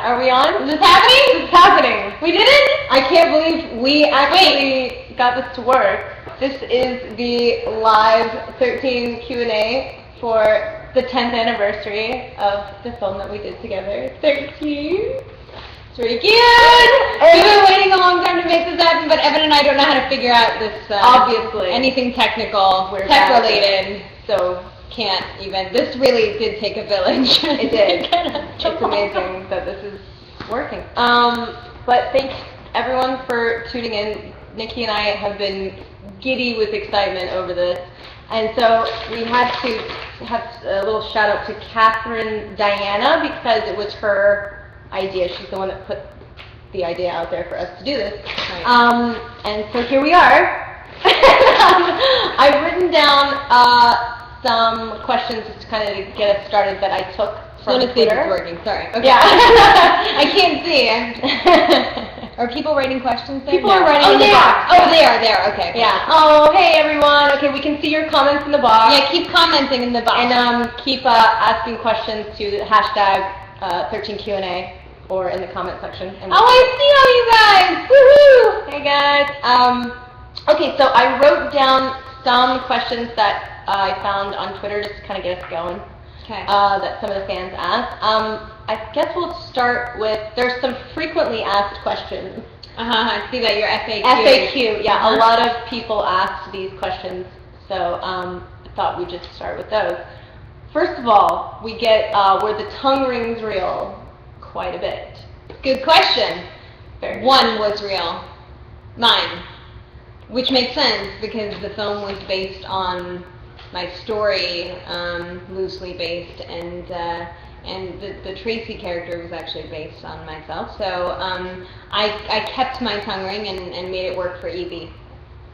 Are we on? Is this happening? It's happening. We did it? I can't believe we actually got this to work. This is the live 13 Q&A for the 10th anniversary of the film that we did together. 13. It's pretty cute. We've been waiting a long time to make this happen, but Evan and I don't know how to figure out this. Obviously. Anything technical, tech related, so can't even. This really did take a village. It did. It's amazing that this is working. But thanks everyone for tuning in. Nikki and I have been giddy with excitement over this. And so we had to have a little shout out to Catherine Diana because it was her idea. She's the one that put the idea out there for us to do this. Right. And so here we are. I've written down some questions just to kind of get us started that I took from Twitter. It's working. Sorry. Okay. Yeah. I can't see. Are people writing questions there? People are writing in the box. Oh, they are there. Okay. Yeah. Oh, hey everyone. Okay, we can see your comments in the box. Yeah, keep commenting in the box. And keep asking questions to the hashtag 13Q&A or in the comment section. And I see all you guys. Woohoo! Hey guys. Okay, so I wrote down some questions that I found on Twitter just to kind of get us going. Okay. That some of the fans asked. I guess we'll start with, there's some frequently asked questions. I see that your FAQ. FAQ, yeah, a lot of people asked these questions, so I thought we'd just start with those. First of all, we get, were the tongue rings real? Quite a bit. Good question. Very One was real. Mine. Which makes sense because the film was based on my story, loosely based, and the Tracy character was actually based on myself. So I kept my tongue ring and made it work for Evie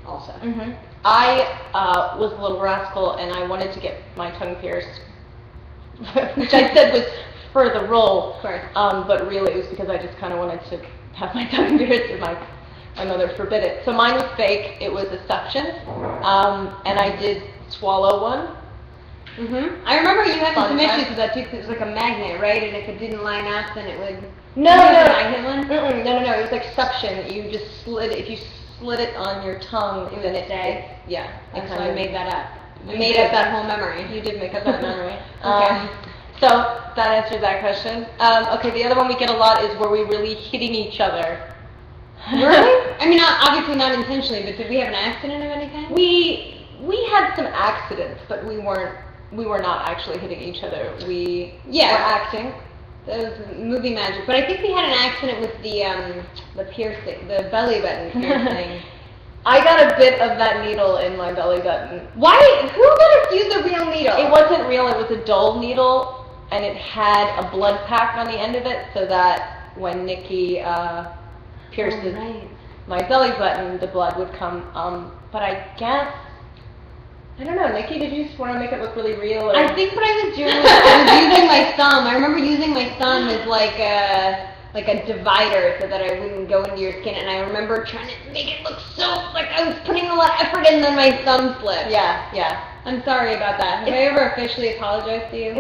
also. Mm-hmm. I was a little rascal and I wanted to get my tongue pierced, which I said was for the role, Of course. but really it was because I just kind of wanted to have my tongue pierced and my mother forbid it. So mine was fake. It was a suction, and I did swallow one. Mm-hmm. I remember you having Fun some fact. issues with that too, because it was like a magnet, right? And if it didn't line up, then it would. No. I hit one. No. It was like suction. You just slid. If you slid it on your tongue, then it stay. Yeah. So I made that up. I You made did. up that whole memory. You did make up that memory. Okay. So that answers that question. Okay, the other one we get a lot is, were we really hitting each other? Really? I mean, obviously not intentionally, but did we have an accident of any kind? We had some accidents, but we were not actually hitting each other. We were acting. That was movie magic. But I think we had an accident with the piercing, the belly button piercing. I got a bit of that needle in my belly button. Why? Who would have used a real needle? It wasn't real. It was a dull needle, and it had a blood pack on the end of it, so that when Nikki pierces my belly button, the blood would come. But I guess, I don't know, Nikki, did you just want to make it look really real? Or? I think what I was doing was I was using my thumb. I remember using my thumb as like a divider so that I wouldn't go into your skin. And I remember trying to make it look so like I was putting a lot of effort in, and then my thumb slipped. Yeah. I'm sorry about that. Have I ever officially apologized to you?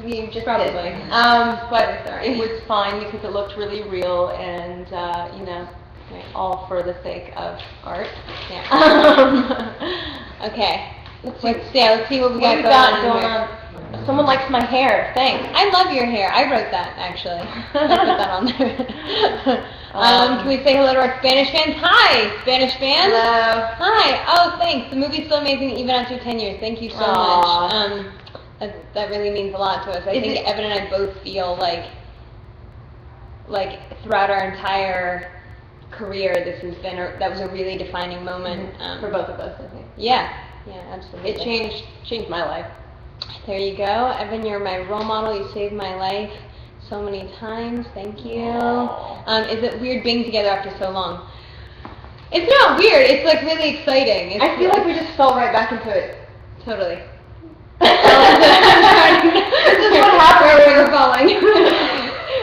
You just Probably. did. But sorry. it was fine because it looked really real, and all for the sake of art. Yeah. Okay. Let's see what we got going on. Someone likes my hair. Thanks. I love your hair. I wrote that, actually. I put that on there. Can we say hello to our Spanish fans? Hi, Spanish fans. Hello. Hi. Oh, thanks. The movie's still amazing even after 10 years. Thank you so much. That really means a lot to us. I think Evan and I both feel like throughout our entire career, that was a really defining moment for both of us, I think. Yeah, absolutely. It changed my life. There you go. Evan, you're my role model. You saved my life so many times. Thank you. Is it weird being together after so long? It's not weird. It's like really exciting. I feel like we just fell right back into it. Totally. This is what happened when we were falling.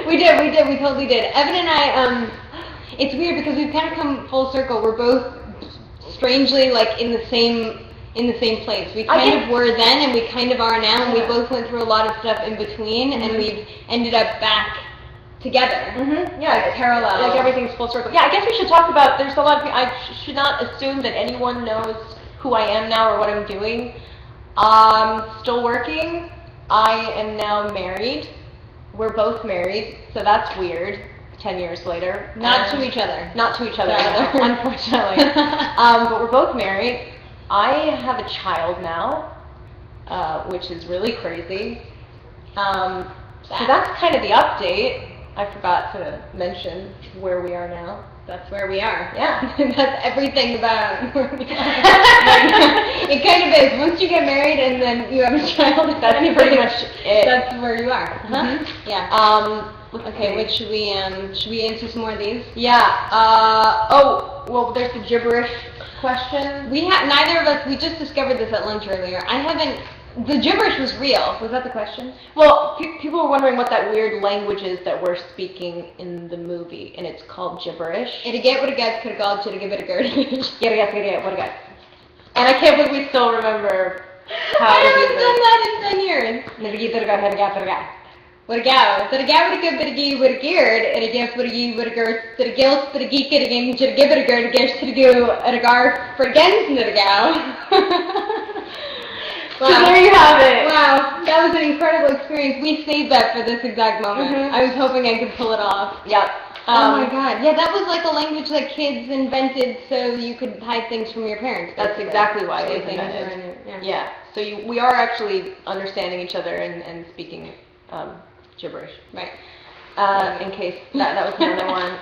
We totally did. Evan and I, it's weird because we've kind of come full circle. We're both strangely like in the same place. We kind of were then, and we kind of are now, and we both went through a lot of stuff in between, and we've ended up back together. Yeah, like parallel. Like everything's full circle. Yeah, I guess we should talk about. There's a lot of people. I should not assume that anyone knows who I am now or what I'm doing. I'm still working. I am now married. We're both married, so that's weird. 10 years later. Not to each other. Not to each other, So. no, unfortunately. But we're both married. I have a child now, which is really crazy. So that's kind of the update. I forgot to mention where we are now. That's where we are. Yeah. That's everything about where we are. It kind of is. Once you get married and then you have a child, That's pretty much it. That's where you are. Yeah. Okay, Wait, should we answer some more of these? Yeah. Well, there's the gibberish question. Neither of us, we just discovered this at lunch earlier. The gibberish was real. Was that the question? Well, people were wondering what that weird language is that we're speaking in the movie, and it's called gibberish. It'd get what it gets, could have called, should have given it a gerd. Get what it gets. And I can't believe we still remember how I to haven't do done that in 10 years. this. What a gal. Did a gal with a good bit of gee with a geared, and a gift with a gee with a girth, did a gilt, did a geek it again, should have given it a gerd, again, should have go at a gar for against the gal. Wow. So there you have it. Wow, that was an incredible experience. We saved that for this exact moment. I was hoping I could pull it off. Yep. Oh my god. Yeah, that was like a language that kids invented so you could hide things from your parents. That's exactly why they things invented. Yeah. So we are actually understanding each other and speaking gibberish. Right. In case that was another one.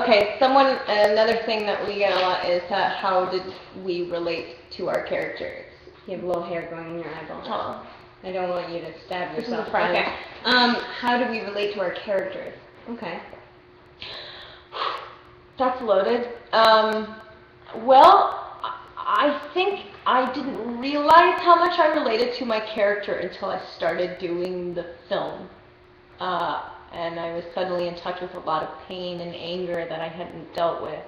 Okay, another thing that we get a lot is how did we relate to our characters? You have a little hair going in your eyeball. Oh. I don't want you to stab This is yourself. a friend. Okay. How do we relate to our characters? Okay. That's loaded. Well, I think I didn't realize how much I related to my character until I started doing the film. And I was suddenly in touch with a lot of pain and anger that I hadn't dealt with.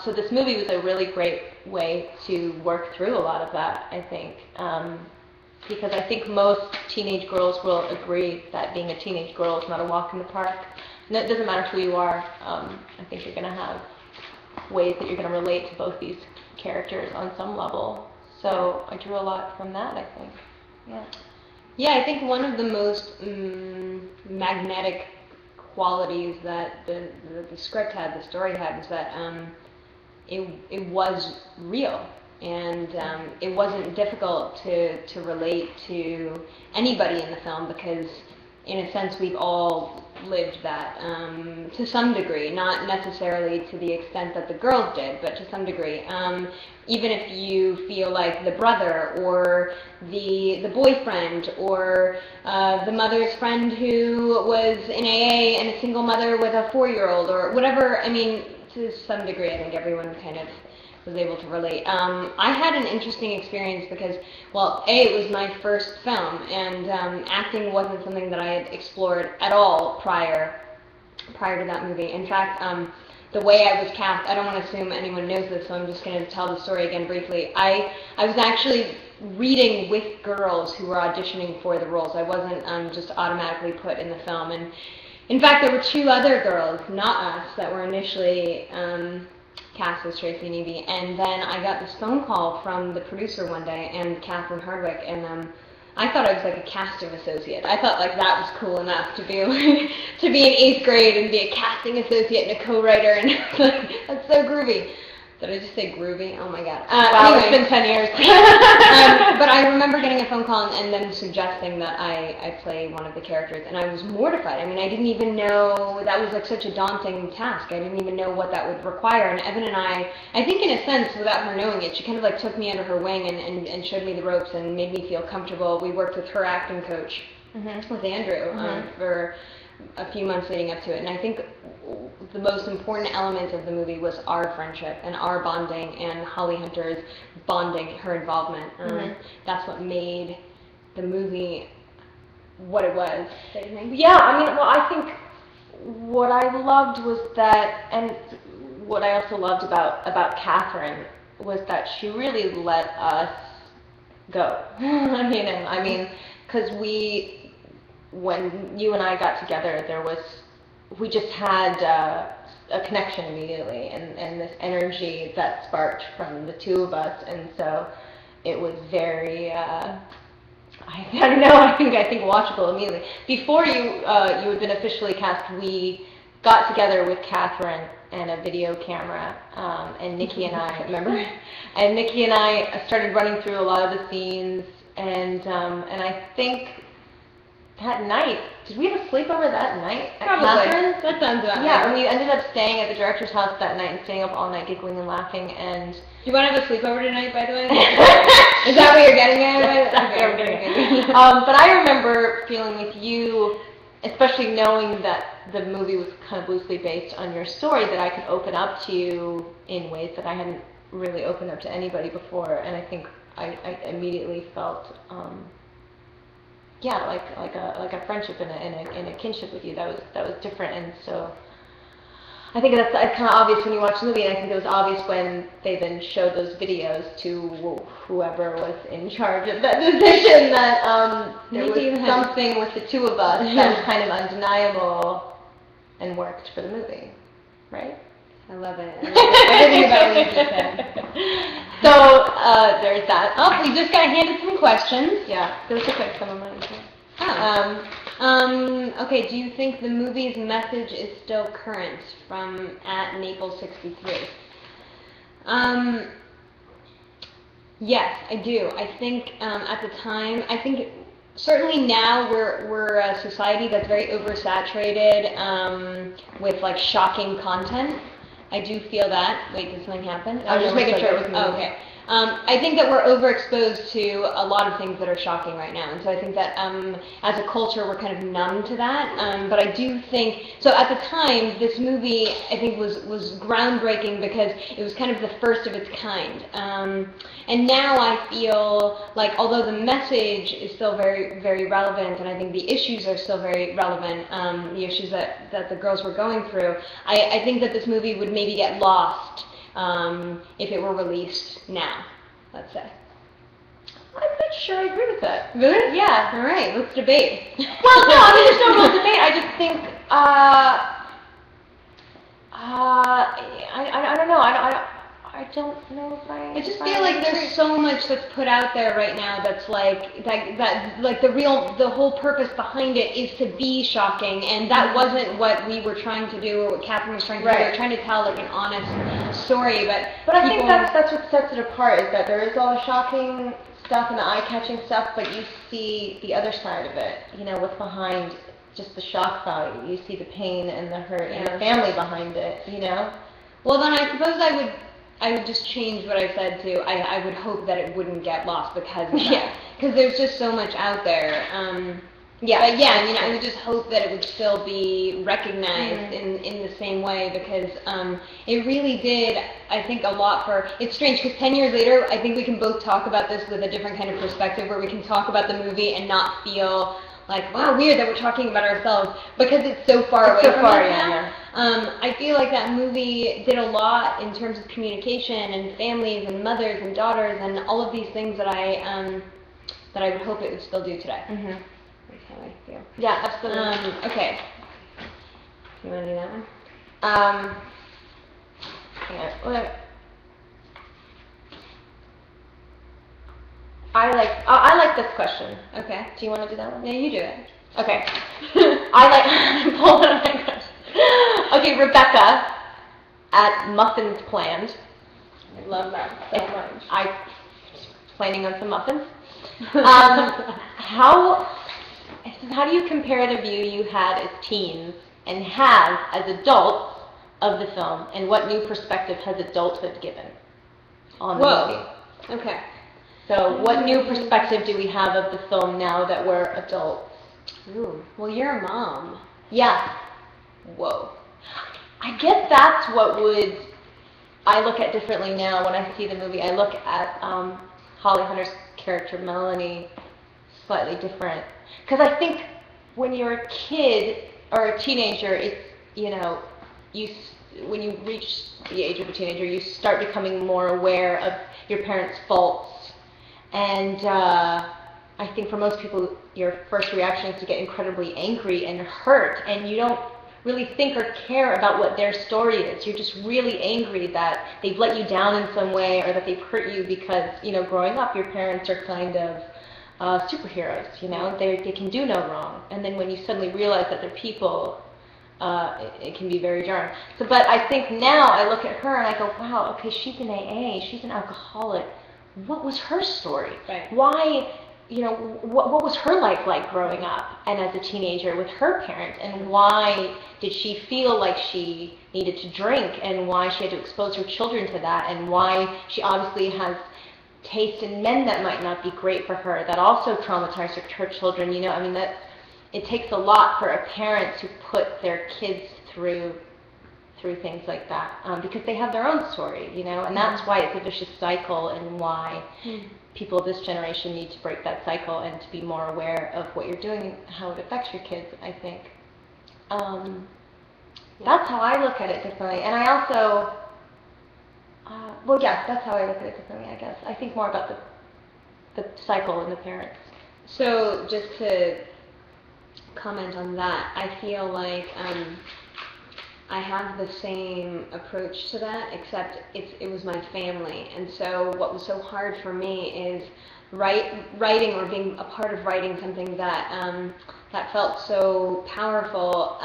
So this movie was a really great way to work through a lot of that, I think. Because I think most teenage girls will agree that being a teenage girl is not a walk in the park. And it doesn't matter who you are. I think you're going to have ways that you're going to relate to both these characters on some level. So I drew a lot from that, I think. Yeah. Yeah, I think one of the most magnetic qualities that the script had, the story had, was that it was real. And it wasn't difficult to relate to anybody in the film because, in a sense, we've all lived that to some degree, not necessarily to the extent that the girls did, but to some degree. Even if you feel like the brother or the boyfriend or the mother's friend who was in AA and a single mother with a 4-year-old or whatever, I mean, to some degree, I think everyone kind of was able to relate. I had an interesting experience because, well, it was my first film, and acting wasn't something that I had explored at all prior to that movie. In fact, the way I was cast, I don't want to assume anyone knows this, so I'm just going to tell the story again briefly. I was actually reading with girls who were auditioning for the roles. I wasn't just automatically put in the film. And in fact, there were 2 other girls, not us, that were initially cast as Tracy and Evie, and then I got this phone call from the producer one day, and Catherine Hardwick, and I thought I was like a casting associate. I thought like that was cool enough to be like, to be in 8th grade and be a casting associate and a co-writer, and like, that's so groovy. Did I just say groovy? Oh my god. Wow, Anyway. it's been 10 years. But I remember getting a phone call and them suggesting that I play one of the characters, and I was mortified. I mean, I didn't even know, that was like such a daunting task. I didn't even know what that would require. And Evan and I think in a sense, without her knowing it, she kind of like took me under her wing and showed me the ropes and made me feel comfortable. We worked with her acting coach, with Andrew, for a few months leading up to it, and I think the most important element of the movie was our friendship and our bonding, and Holly Hunter's bonding, her involvement. That's what made the movie what it was. Yeah, I mean, well, I think what I loved was that, and what I also loved about Catherine was that she really let us go. I mean, because when you and I got together, we just had a connection immediately, and this energy that sparked from the two of us, and so it was very, I don't know, I think watchable immediately. Before you had been officially cast, we got together with Catherine and a video camera, and Nikki and I, remember? And Nikki and I started running through a lot of the scenes, and I think that night, did we have a sleepover that night at Probably. Catherine's? That sounds about right. Yeah, and we ended up staying at the director's house that night and staying up all night giggling and laughing, and... Do you want to have a sleepover tonight, by the way? Is that what you're getting at? That's exactly what I'm getting at. But I remember feeling with you, especially knowing that the movie was kind of loosely based on your story, that I could open up to you in ways that I hadn't really opened up to anybody before, and I think I immediately felt, yeah, like a friendship and a kinship with you that was different, and so I think that's kind of obvious when you watch the movie, and I think it was obvious when they then showed those videos to whoever was in charge of that decision that there was something with the two of us that was kind of undeniable and worked for the movie, right? I love it. Everything about what you just said. So there's that. Oh, we just got handed some questions. Yeah, those look like some of mine too. Okay, do you think the movie's message is still current? From @Naples63. Yes, I do. I think at the time, certainly now we're a society that's very oversaturated with like shocking content. I do feel that. Wait, did something happen? I was just making sure it was me. Oh, okay. I think that we're overexposed to a lot of things that are shocking right now, and so I think that as a culture we're kind of numb to that. But I do think, so at the time, this movie I think was groundbreaking because it was kind of the first of its kind. And now I feel like although the message is still very, very relevant, and I think the issues are still very relevant, the issues that the girls were going through, I think that this movie would maybe get lost if it were released now, let's say. I'm not sure I agree with that. Really? Yeah. All right, let's debate. Well, no, I mean, there's no real debate. I just think, I don't know. I don't know if I just feel like there's so much that's put out there right now that's like that like the whole purpose behind it is to be shocking, and that wasn't what we were trying to do or what Catherine was trying to do. We were trying to tell like an honest story, but I think that's what sets it apart, is that there is all the shocking stuff and the eye-catching stuff, but you see the other side of it, you know, what's behind just the shock value. You see the pain and the hurt and the family behind it, you know? Well, then I suppose I would just change what I said to, I would hope that it wouldn't get lost because of that. Because there's just so much out there. But yeah, I mean, I would just hope that it would still be recognized in the same way, because it really did, I think, a lot for, it's strange, because 10 years later, I think we can both talk about this with a different kind of perspective, where we can talk about the movie and not feel like, wow, weird that we're talking about ourselves, because it's so far away from us now. I feel like that movie did a lot in terms of communication and families and mothers and daughters and all of these things that I would hope it would still do today. That's how I feel. Yeah, absolutely. Okay. You want to do that one? Yeah. I like this question. Okay. Do you want to do that one? Yeah, you do it. Okay. Pull it up my question. Okay, Rebecca at Muffins Planned. I love that so much. I'm planning on some muffins. How do you compare the view you had as teens and have as adults of the film, and what new perspective has adulthood given on the movie? Okay. So what new perspective do we have of the film now that we're adults? Ooh. Well, you're a mom. Yeah. Whoa. I guess that's what I look at differently now when I see the movie. I look at Holly Hunter's character, Melanie, slightly different. Because I think when you're a kid or a teenager, it's, you know, when you reach the age of a teenager, you start becoming more aware of your parents' faults. And I think for most people, your first reaction is to get incredibly angry and hurt, and you don't really think or care about what their story is. You're just really angry that they've let you down in some way, or that they've hurt you because, growing up, your parents are kind of superheroes, they can do no wrong. And then when you suddenly realize that they're people, it can be very jarring. But I think now I look at her and I go, wow, okay, she's in AA, she's an alcoholic. What was her story? Right. Why, what was her life like growing up and as a teenager with her parents? And why did she feel like she needed to drink? And why she had to expose her children to that? And why she obviously has taste in men that might not be great for her, that also traumatized her children. That it takes a lot for a parent to put their kids through things like that, because they have their own story, and that's why it's a vicious cycle, and why people of this generation need to break that cycle and to be more aware of what you're doing and how it affects your kids, I think. That's how I look at it differently. And I also, that's how I look at it differently, I guess. I think more about the cycle and the parents. So just to comment on that, I feel like I have the same approach to that, except it was my family. And so what was so hard for me is writing or being a part of writing something that that felt so powerful,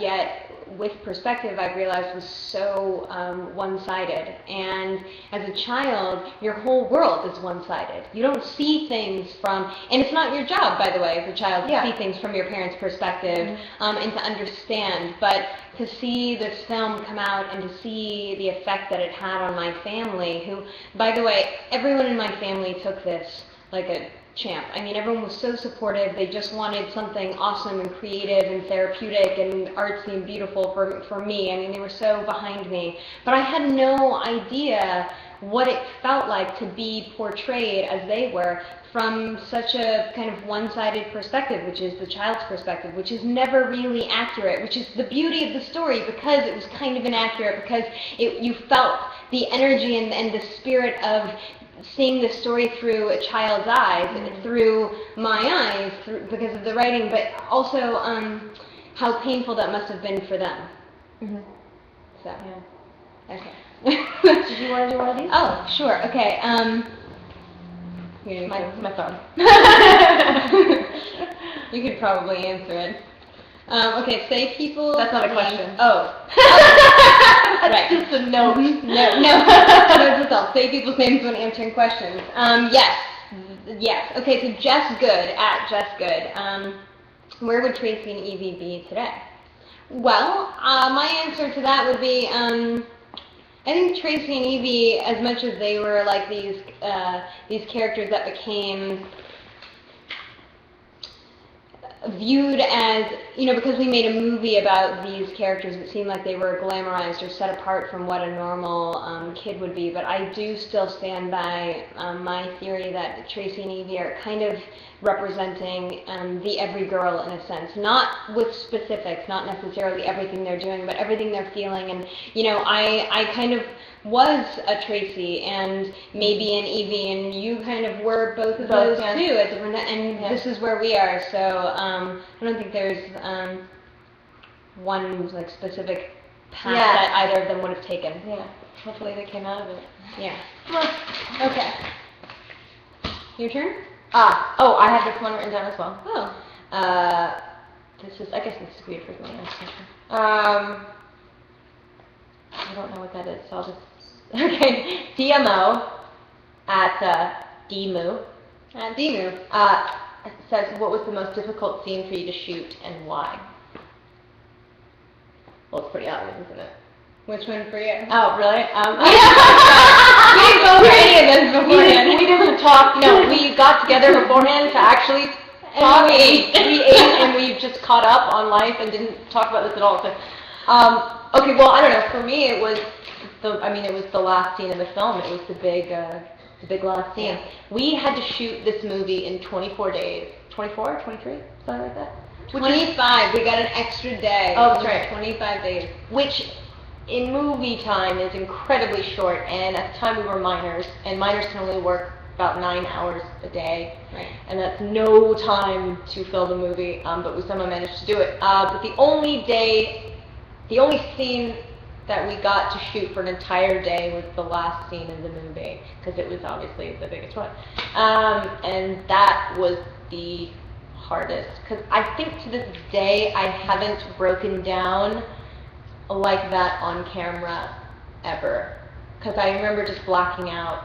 yet with perspective I realized was so one-sided. And as a child, your whole world is one-sided. You don't see things from, and it's not your job, by the way, as a child to see things from your parents' perspective, and to understand. But to see this film come out and to see the effect that it had on my family, who, by the way, everyone in my family took this like a champ. I mean, everyone was so supportive. They just wanted something awesome and creative and therapeutic and artsy and beautiful for me. I mean, they were so behind me. But I had no idea what it felt like to be portrayed as they were from such a kind of one-sided perspective, which is the child's perspective, which is never really accurate, which is the beauty of the story, because it was kind of inaccurate, because you felt the energy and the spirit of seeing the story through a child's eyes, through my eyes, because of the writing, but also how painful that must have been for them. So, okay. Did you want to do one of these? Oh, sure. Okay. My phone. You could probably answer it. Okay, say people... That's not a question. Oh. That's right. just a note. No. That's all. Say people's names when answering questions. Yes. Okay, so Jess Good, at Jess Good. Where would Tracy and Evie be today? Well, my answer to that would be, I think Tracy and Evie, as much as they were like these characters that became viewed as, because we made a movie about these characters, it seemed like they were glamorized or set apart from what a normal kid would be. But I do still stand by my theory that Tracy and Evie are kind of representing the every girl in a sense, not with specifics, not necessarily everything they're doing, but everything they're feeling. And I kind of was a Tracy and maybe an Evie, and you kind of were both of those too at different, and this is where we are. So I don't think there's one like specific path that either of them would have taken. Yeah, hopefully they came out of it. Yeah. Okay. Your turn? I have this one written down as well. Oh. I guess this is weird for me. I don't know what that is, so I'll just... Okay, DMO at DMU. At DMU. Says, what was the most difficult scene for you to shoot and why? Well, it's pretty obvious, isn't it? Which one for you? Oh, really? We didn't go over any of this beforehand. We didn't talk. No, we got together beforehand to actually talk. We ate. We ate, and we just caught up on life and didn't talk about this at all. So, okay, well, I don't know. For me, it was the last scene in the film. It was the big last scene. Yeah. We had to shoot this movie in 24 days. 24, 23, something like that. 25. We got an extra day. Oh, that's right. 25 days. Which, in movie time, is incredibly short. And at the time, we were minors, and minors can only work about 9 hours a day. Right. And that's no time to film a movie, but we somehow managed to do it. But the only scene that we got to shoot for an entire day was the last scene of the movie, because it was obviously the biggest one. And that was the hardest, because I think to this day I haven't broken down like that on camera ever, because I remember just blacking out.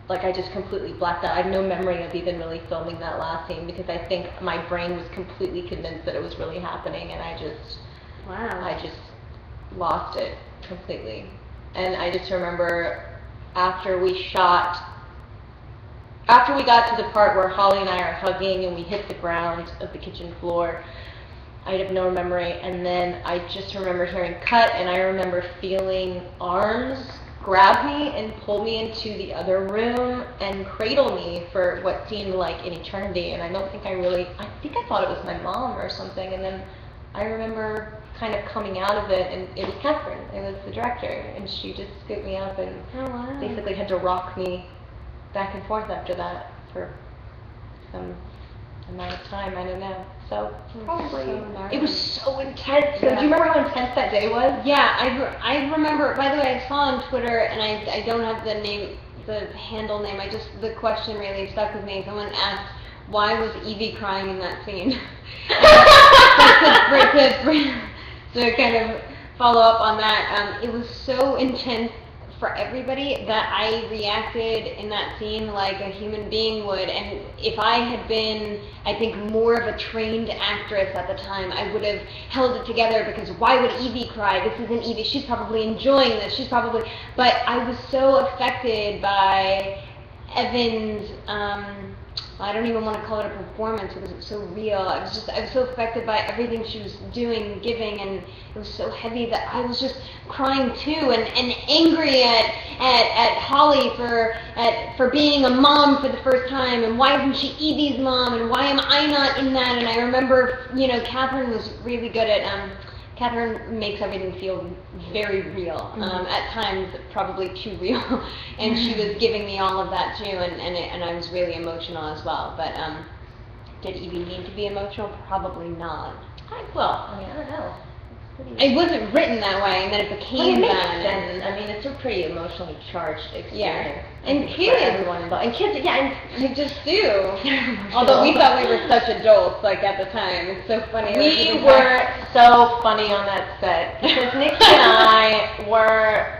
Like, I just completely blacked out. I have no memory of even really filming that last scene, because I think my brain was completely convinced that it was really happening, and I just lost it completely. And I just remember after we got to the part where Holly and I are hugging and we hit the ground of the kitchen floor, I have no memory, and then I just remember hearing cut, and I remember feeling arms grab me and pull me into the other room and cradle me for what seemed like an eternity. And I think I thought it was my mom or something, and then I remember kind of coming out of it, and it was Catherine, it was the director, and she just scooped me up and basically had to rock me back and forth after that for some amount of time, I don't know. So probably it was so intense. So do you remember how intense that day was? Yeah, I remember. By the way, I saw on Twitter, and I don't have the handle name. The question really stuck with me. Someone asked, why was Evie crying in that scene? To kind of follow up on that, it was so intense for everybody that I reacted in that scene like a human being would. And if I had been, I think, more of a trained actress at the time, I would have held it together, because why would Evie cry? This isn't Evie. She's probably enjoying this. But I was so affected by Evan's, I don't even want to call it a performance because it was so real. I was so affected by everything she was doing, giving, and it was so heavy that I was just crying too, and angry at Holly for being a mom for the first time, and why isn't she Evie's mom, and why am I not in that? And I remember, Catherine was really good at, Catherine makes everything feel very real, at times probably too real, and she was giving me all of that too, and I was really emotional as well. But did Evie need to be emotional? Probably not. I don't know. It wasn't written that way, and then it became it makes that. sense. I mean, it's a pretty emotionally charged experience. Yeah. And kids, everyone involved. And kids, and you just do. Although we thought we were such adults, like, at the time. It's so funny. We were so funny on that set, because Nikki and I were,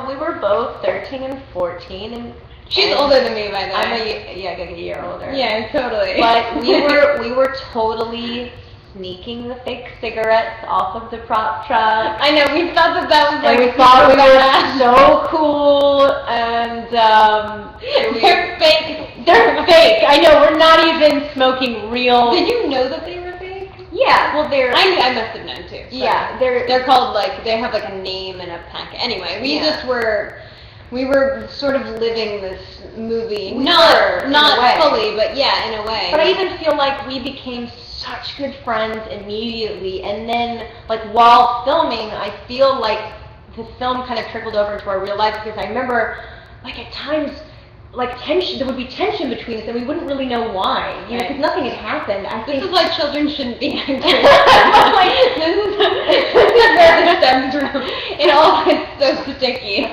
we were both 13 and 14, and she's older than me, by the way. I'm like a year older. Yeah, totally. But we were totally sneaking the fake cigarettes off of the prop truck. I know, we thought that was like, and we thought we were so cool, and they're fake. They're fake. I know, we're not even smoking real. Did you know that they were fake? Yeah, well, they're. I must have known too. So. Yeah, they're called, like, they have like a name and a packet. Anyway, we were sort of living this movie, not fully, but yeah, in a way. But I even feel like we became such good friends immediately, and then, like, while filming, I feel like the film kind of trickled over into our real life, because I remember, like, at times, like, there would be tension between us, and we wouldn't really know why, because nothing had happened. This is why children shouldn't be actors. This is where this stems from. It all gets so sticky.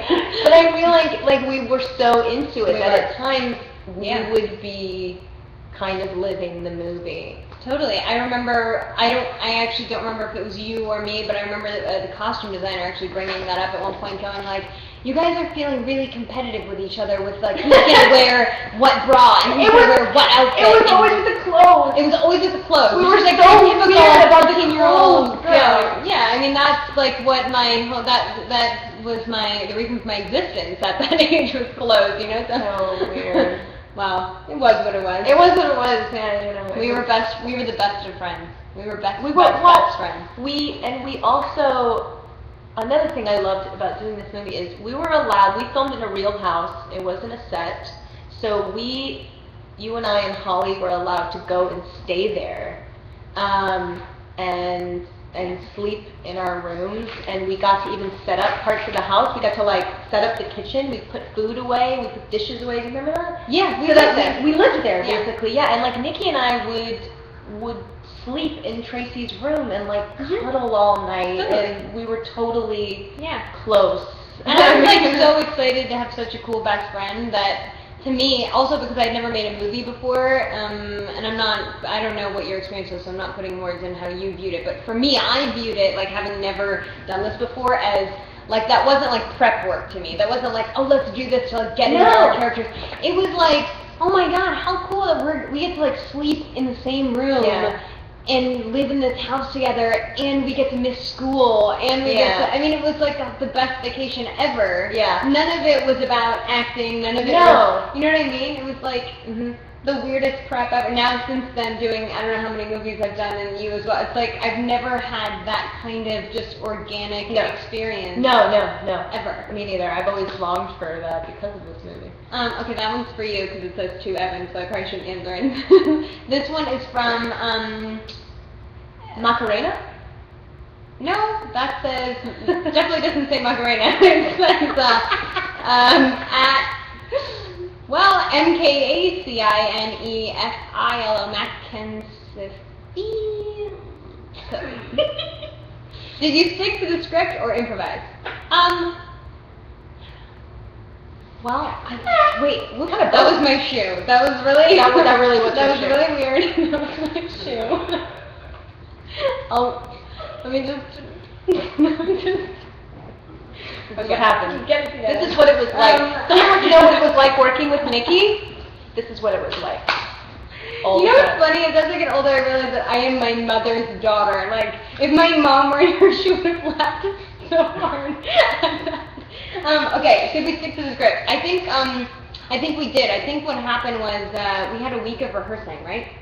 But I feel like we were so into it that at times we would be kind of living the movie. Totally. I remember, I actually don't remember if it was you or me, but I remember the costume designer actually bringing that up at one point, going like, you guys are feeling really competitive with each other with, like, who's going to wear what bra and who's going to wear what outfit. It was always with the clothes. It was always with the clothes. We were like so weird about the clothes. Yeah, I mean, that's like what that was the reason for my existence at that age was clothes, So weird. Well, it was what it was. It was what it was, yeah, We were the best of friends. We were best friends. We also, another thing I loved about doing this movie is we filmed in a real house. It wasn't a set. So you and I and Holly were allowed to go and stay there. And and sleep in our rooms, and we got to even set up parts of the house. We got to like set up the kitchen. We put food away. We put dishes away. Do you remember that? Yeah, We lived there Yeah. basically. Yeah, and like Nikki and I would sleep in Tracy's room and like cuddle all night, and we were totally close. And I was like so excited to have such a cool best friend that, to me, also because I'd never made a movie before, and I don't know what your experience was, so I'm not putting words in how you viewed it, but for me, I viewed it, like having never done this before, as like that wasn't like prep work to me. That wasn't like, oh, let's do this to like get into our characters. It was like, oh my god, how cool that we get to like sleep in the same room. And live in this house together, and we get to miss school, and we get to, I mean, it was like the best vacation ever. Yeah. None of it was about acting, none of it was, you know what I mean? It was like the weirdest prep ever. Now, since then, doing, I don't know how many movies I've done, and you as well, it's like I've never had that kind of just organic experience. No. Ever. Me neither. I've always longed for that because of this movie. Okay, that one's for you, because it says to Evan, so I probably shouldn't answer it. This one is from, Macarena? No, that says, definitely doesn't say Macarena. It says, MKACINEFILO, Mackenzie. Did you stick to the script or improvise? Wait, what kind of That was my shoe. That was really... That really was That was your really weird. That was my shoe. Let me just... Okay. What happened? Get it together. This is what it was like. Someone wants to know what it was like working with Nikki? This is what it was like. You know what's funny? As I get older, I realize that I am my mother's daughter. Like, if my mom were here, she would have laughed so hard. Okay, should we stick to the script? I think we did. I think what happened was we had a week of rehearsing, right?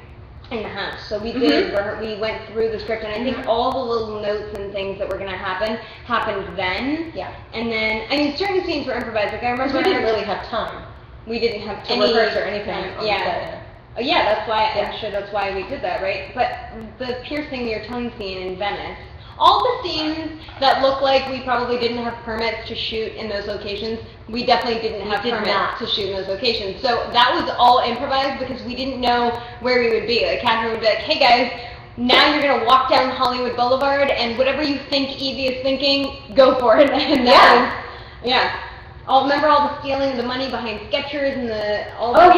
In the house. So we did, we went through the script, and I think all the little notes and things that were going to happen happened then. Yeah. And then, I mean, certain scenes were improvised. Like, I remember we didn't really have time. We didn't have to any rehearse or anything. Yeah. Oh, yeah, that's why, I'm sure that's why we did that, right? But the piercing your tongue scene in Venice, all the scenes that look like we probably didn't have permits to shoot in those locations, we definitely didn't have permits to shoot in those locations. So that was all improvised because we didn't know where we would be. Like, Catherine would be like, hey guys, now you're going to walk down Hollywood Boulevard, and whatever you think Evie is thinking, go for it. And that was, remember all the stealing the money behind Skechers and all of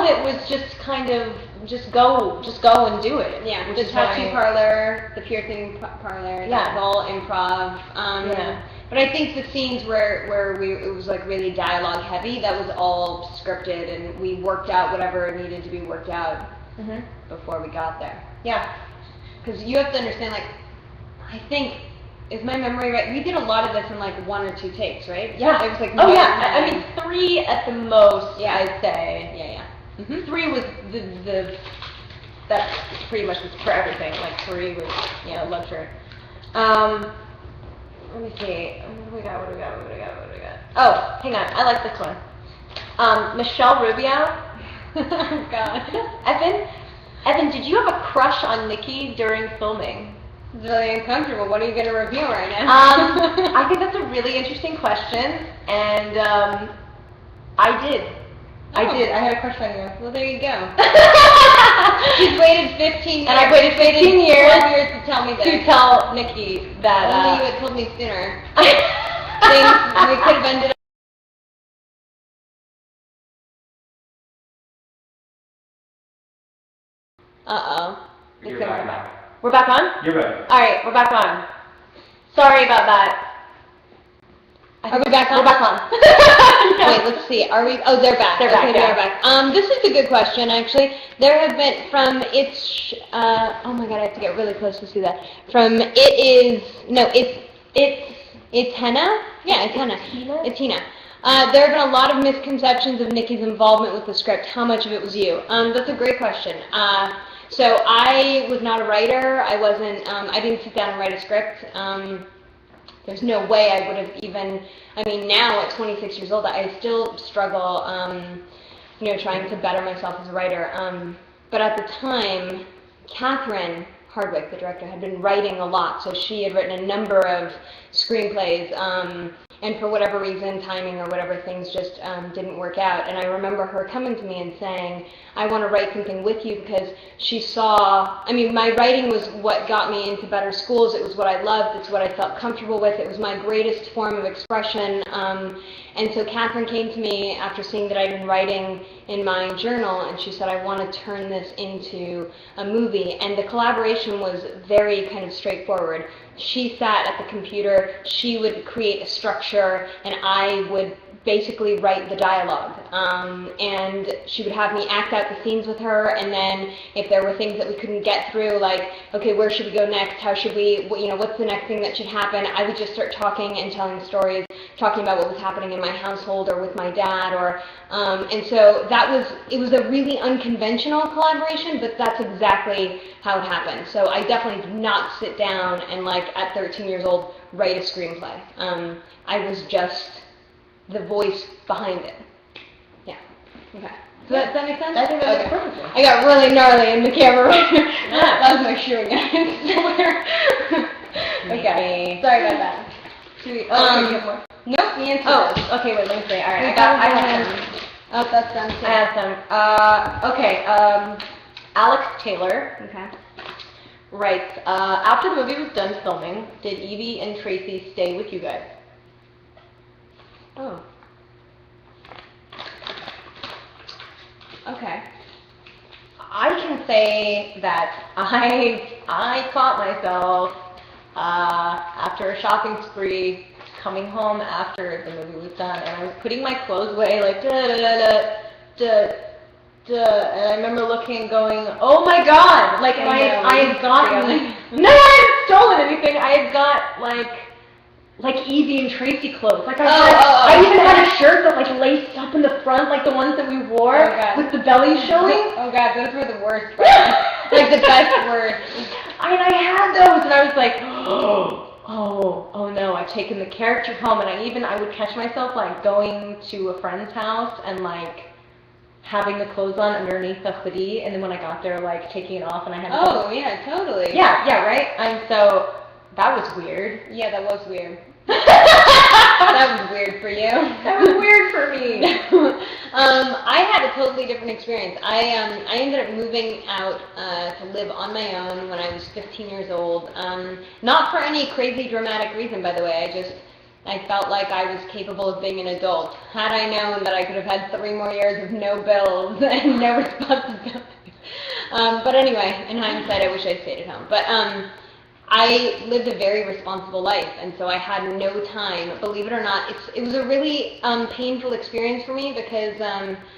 it was just kind of just go and do it. Yeah, the tattoo parlor, the piercing parlor, that was all improv. But I think the scenes where it was like really dialogue heavy, that was all scripted, and we worked out whatever needed to be worked out before we got there. Yeah. Because you have to understand, like, I think, is my memory right? We did a lot of this in like 1 or 2 takes, right? Yeah. It was like I mean 3 at the most. Yeah. I'd say. Yeah. 3 was that pretty much was for everything. Like 3 was luxury. Let me see. What do we got? Oh, hang on. I like this one. Michelle Rubio. Oh God. Evan, did you have a crush on Nikki during filming? It's really uncomfortable. What are you going to reveal right now? I think that's a really interesting question, and I did. I had a crush on you. Well, there you go. She's waited 15 years. And I waited 15 years. 12 years to tell me this. To tell Nikki that. Only you had told me sooner. We could have ended up. Uh-oh. You're back now. We're back on? You're back. All right, we're back on. Sorry about that. Are we back on? We're back on. Wait, let's see. Are we? Oh, they're back. They're back. Okay, they're back. This is a good question, actually. There have been from oh my God, I have to get really close to see that. From it's Henna. Yeah, it's Henna. It's Tina. There have been a lot of misconceptions of Nikki's involvement with the script. How much of it was you? That's a great question. So I was not a writer. I wasn't. I didn't sit down and write a script. There's no way I would have even. I mean, now at 26 years old, I still struggle. Trying to better myself as a writer. But at the time, Catherine Hardwick, the director, had been writing a lot, so she had written a number of screenplays, and for whatever reason, timing or whatever, things just didn't work out. And I remember her coming to me and saying, I want to write something with you, because she saw, I mean, my writing was what got me into better schools. It was what I loved. It's what I felt comfortable with. It was my greatest form of expression. And so Catherine came to me after seeing that I'd been writing in my journal, and she said, I want to turn this into a movie. And the collaboration was very kind of straightforward. She sat at the computer, she would create a structure, and I would basically write the dialogue. And she would have me act out the scenes with her, and then if there were things that we couldn't get through, like, okay, where should we go next? How should we, what's the next thing that should happen? I would just start talking and telling stories, talking about what was happening in my household or with my dad, and so it was a really unconventional collaboration, but that's exactly how it happened. So I definitely did not sit down and, like, at 13 years old, write a screenplay. I was just the voice behind it. Yeah. Okay. Does that make sense? I think that makes perfect sense. I got really gnarly in the camera right now. That was my shoe again. Okay. Sorry about that. Should we, get more? Nope, the answer is. Okay, wait, let me see. All right, We I have have some. Oh, that's done too. I have some. Okay, Alex Taylor Okay. writes, after the movie was done filming, did Evie and Tracy stay with you guys? Oh. Okay. I can say that I caught myself after a shopping spree coming home after the movie was done, and I was putting my clothes away like and I remember looking and going, oh my god, like I had gotten no, I hadn't stolen anything. I had got like Evie and Tracy clothes. Like I even had a shirt that like laced up in the front, like the ones that we wore with the belly showing. Oh god, those were the worst. Like the best worst. I had those, and I was like, oh no, I've taken the character home. And I would catch myself like going to a friend's house and like having the clothes on underneath the hoodie, and then when I got there, like taking it off, and I had yeah, totally. yeah, right. And so that was weird. Yeah, that was weird. That was weird for you. That was weird for me. I had a totally different experience. I ended up moving out to live on my own when I was 15 years old. Not for any crazy dramatic reason, by the way. I felt like I was capable of being an adult. Had I known that I could have had 3 more years of no bills and no responsibilities. But anyway, in hindsight, I wish I'd stayed at home. But I lived a very responsible life, and so I had no time. Believe it or not, it was a really painful experience for me because,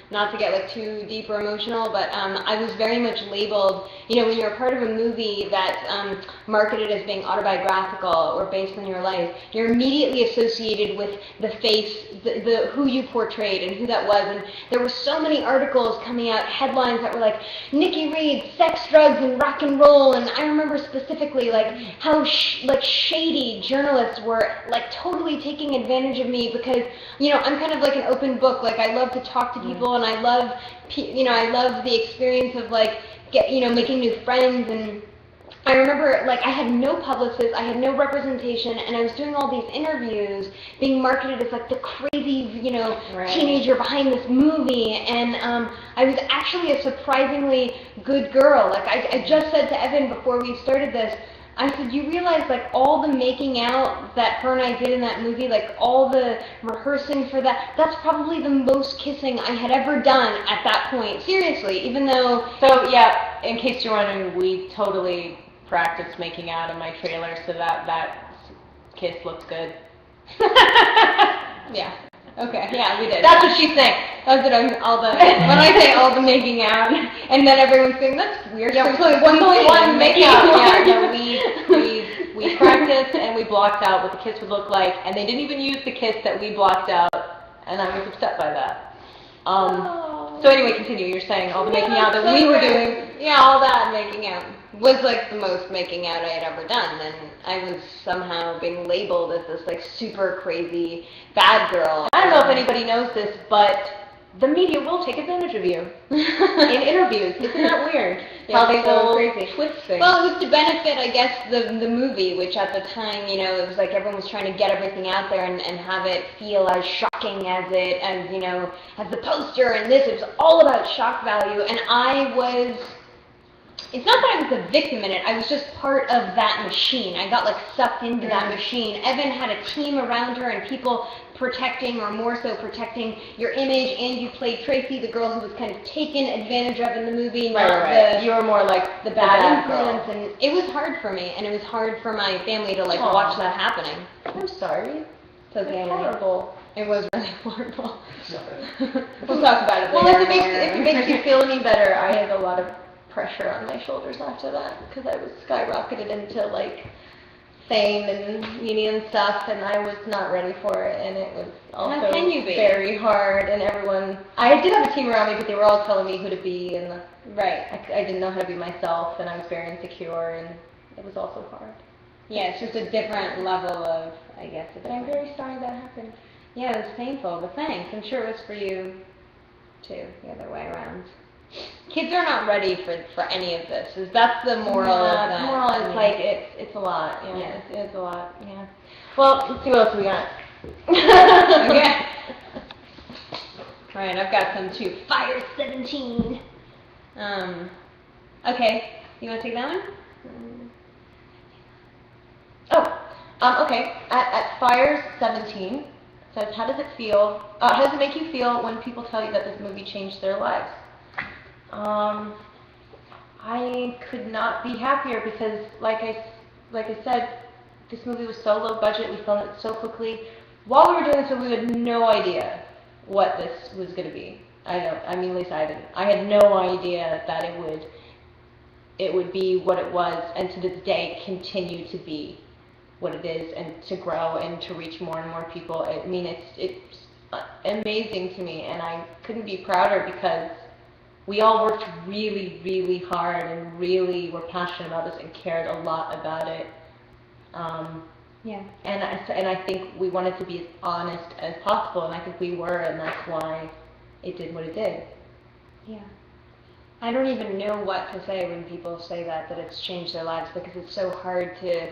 not to get like too deep or emotional, but I was very much labeled, when you're a part of a movie that's marketed as being autobiographical or based on your life, you're immediately associated with the face, the who you portrayed and who that was. And there were so many articles coming out, headlines that were like, Nikki Reed, sex, drugs, and rock and roll. And I remember specifically like how shady journalists were like totally taking advantage of me because, I'm kind of like an open book. Like I love to talk to people, and I love the experience of like making new friends. And I remember like I had no publicist, I had no representation, and I was doing all these interviews being marketed as like the crazy, teenager behind this movie. And I was actually a surprisingly good girl. Like I just said to Evan before we started this, I said, you realize like all the making out that her and I did in that movie, like all the rehearsing for that, that's probably the most kissing I had ever done at that point. Seriously, even though... So yeah, in case you're wondering, we totally practiced making out in my trailer, so that kiss looks good. Yeah. Okay. Yeah, we did. That's what she's saying. That's what when I say all the making out, and then everyone's saying, that's weird. Yeah, so one making out. Yeah, no, we practiced and we blocked out what the kiss would look like, and they didn't even use the kiss that we blocked out, and I was upset by that. So anyway, continue. You're saying all the making out that we were doing. Yeah, all that making out was like the most making out I had ever done, and I was somehow being labeled as this like super crazy bad girl. I don't know if anybody knows this, but the media will take advantage of you in interviews. Isn't that weird? How they will twist things. Well, it was to benefit, I guess, the movie, which at the time, you know, it was like everyone was trying to get everything out there and have it feel as shocking as you know, as the poster and this. It was all about shock value, and I was. It's not that I was a victim in it, I was just part of that machine. I got like sucked into that machine. Evan had a team around her and people protecting, or more so protecting, your image, and you played Tracy, the girl who was kind of taken advantage of in the movie. Right. You were more like the bad influence, and it was hard for me, and it was hard for my family to like watch that happening. I'm sorry. It's horrible. It was really horrible. We'll talk about it later. Well, if it makes you feel any better, I had a lot of pressure on my shoulders after that because I was skyrocketed into like fame and media and stuff, and I was not ready for it, and it was also very hard. And I did have a team around me, but they were all telling me who to be, and I didn't know how to be myself, and I was very insecure, and it was also hard. Yeah, it's just a different level of, I guess. But I'm very sorry that happened. Yeah, it was painful, but thanks. I'm sure it was for you too, the other way around. Kids are not ready for any of this. That's the moral of that. The moral is like it's a lot. Yeah, it's a lot. Yeah. Well, let's see what else we got. Okay. All right, I've got some too. Fire 17. Okay, you want to take that one? Okay. At Fire 17 says, how does it make you feel when people tell you that this movie changed their lives? I could not be happier because, like I said, this movie was so low budget. We filmed it so quickly. While we were doing this, we had no idea what this was going to be. At least I didn't. I had no idea that it would be what it was, and to this day continue to be what it is, and to grow and to reach more and more people. I mean, it's amazing to me, and I couldn't be prouder because we all worked really, really hard and really were passionate about this and cared a lot about it. And I think we wanted to be as honest as possible, and I think we were, and that's why it did what it did. Yeah. I don't even know what to say when people say that it's changed their lives, because it's so hard to,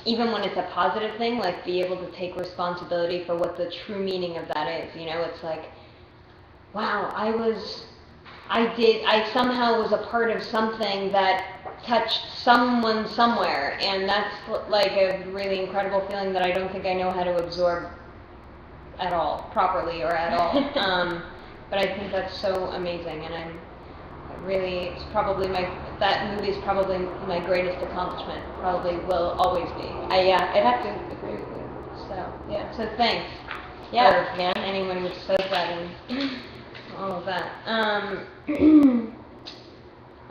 even when it's a positive thing, like be able to take responsibility for what the true meaning of that is. You know, it's like, wow, I somehow was a part of something that touched someone somewhere, and that's like a really incredible feeling that I don't think I know how to absorb at all, properly or at all. But I think that's so amazing, and it's probably that movie is probably my greatest accomplishment, probably will always be. I'd have to agree with you. So, yeah. So thanks. Yeah. For anyone who says that and all of that.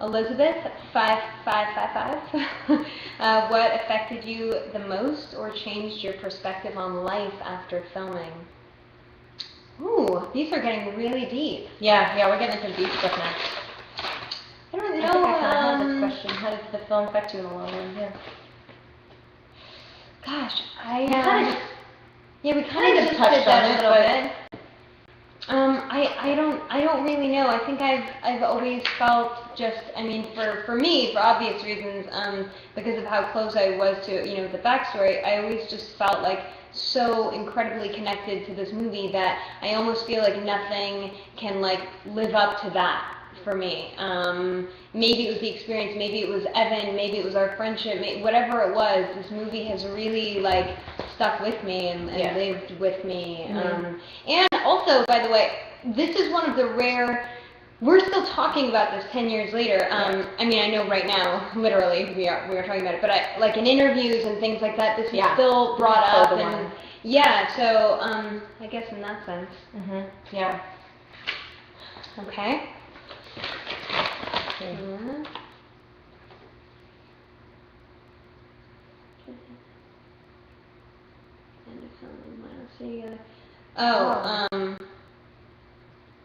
Elizabeth, 5555. What affected you the most or changed your perspective on life after filming? Ooh, these are getting really deep. Yeah, we're getting into deep stuff now. I don't know. I think I kind of had this question. How did the film affect you in the long run? Yeah. Gosh, we kind of touched on it a little bit. I don't really know. I think I've always felt for me, for obvious reasons, because of how close I was to, the backstory, I always just felt like so incredibly connected to this movie that I almost feel like nothing can like live up to that for me. Maybe it was the experience, maybe it was Evan, maybe it was our friendship, whatever it was, this movie has really like stuck with me and lived with me. Mm-hmm. And also, by the way, this is one of the rare, we're still talking about this 10 years later. I know right now, literally, we are talking about it, but like in interviews and things like that, this is still brought up. And so I guess in that sense. Mm-hmm. Yeah. Okay.